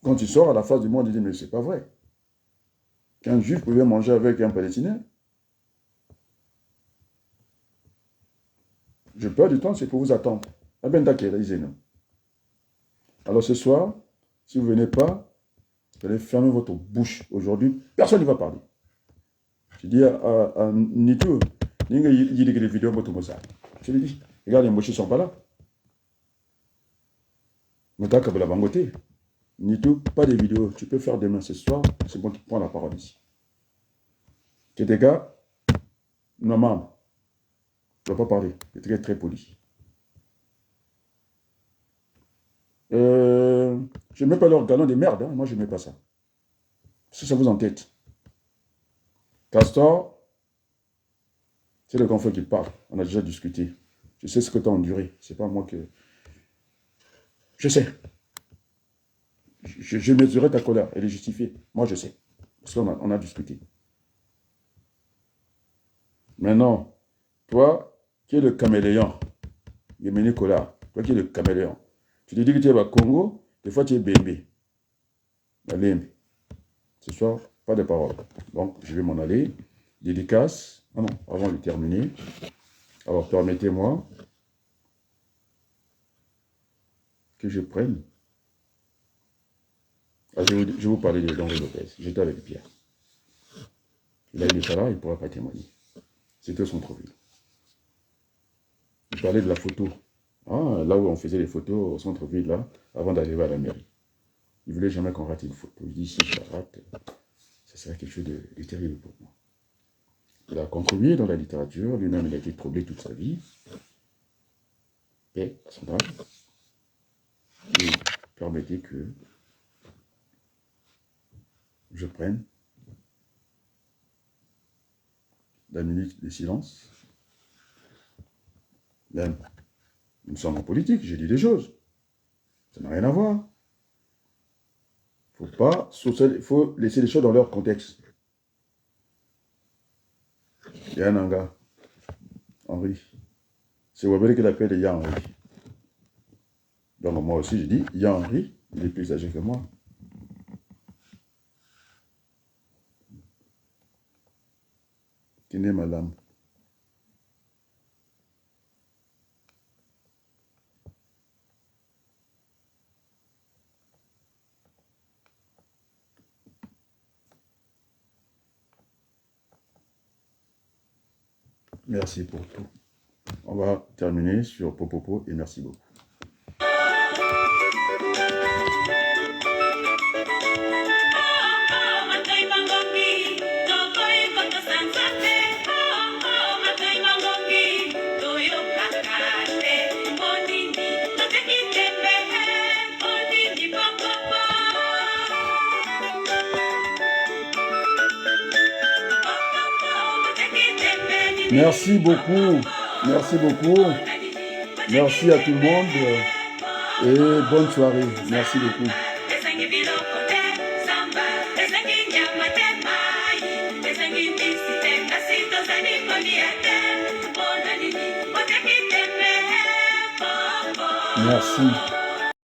Quand tu sors à la face du monde, tu dis, mais c'est pas vrai. Qu'un juif pouvait manger avec un Palestinien. Je perds du temps, c'est pour vous attendre. Ah ben d'accord, lisez-nous. Alors ce soir, si vous ne venez pas, vous allez fermer votre bouche. Aujourd'hui, personne ne va parler. Je dis à Nitou, il y a des vidéos de ça. Je lui dis, regarde, les mochis ne sont pas là. Motaka de la bangoté. Nitou, pas de vidéos. Tu peux faire demain ce soir, c'est bon, tu prends la parole ici. Tu des gars, normalement, je ne vais pas parler. C'est très très poli. Je ne mets pas leur galon de merde, hein. Moi je ne mets pas ça. Si ça vous entête. Castor, c'est le confrère qui parle. On a déjà discuté. Je sais ce que tu as enduré. C'est pas moi que. Je sais. Je mesurais ta colère. Elle est justifiée. Moi je sais. Parce qu'on a discuté. Maintenant, toi qui es le caméléon, Yémeni Kola, toi qui es le caméléon, tu te dis que tu es au Congo, des fois tu es bébé. Ce soir, pas de parole. Donc, je vais m'en aller. Dédicace. Ah non, avant de terminer. Alors, permettez-moi que je prenne. Ah, je vais vous parler de Henri Lopez. J'étais avec Pierre. Il n'est pas là, il ne pourra pas témoigner. C'était son profil. Il parlait de la photo. Ah, là où on faisait les photos au centre-ville, là, avant d'arriver à la mairie. Il ne voulait jamais qu'on rate une photo. Il dit, si je la rate, ça serait quelque chose de terrible pour moi. Il a contribué dans la littérature, lui-même il a été troublé toute sa vie. Et à son âme, il permettait que je prenne la minute de silence. Même, nous sommes en politique, j'ai dit des choses. Ça n'a rien à voir. Il faut laisser les choses dans leur contexte. Il y a un gars, Henri. C'est Wabele qui l'appelle Ya Henri. Donc moi aussi je dis, Ya Henri, il est plus âgé que moi. Tenez ma lame. Merci pour tout. On va terminer sur Popopo et merci beaucoup. Merci beaucoup. Merci beaucoup. Merci à tout le monde. Et bonne soirée. Merci beaucoup. Merci.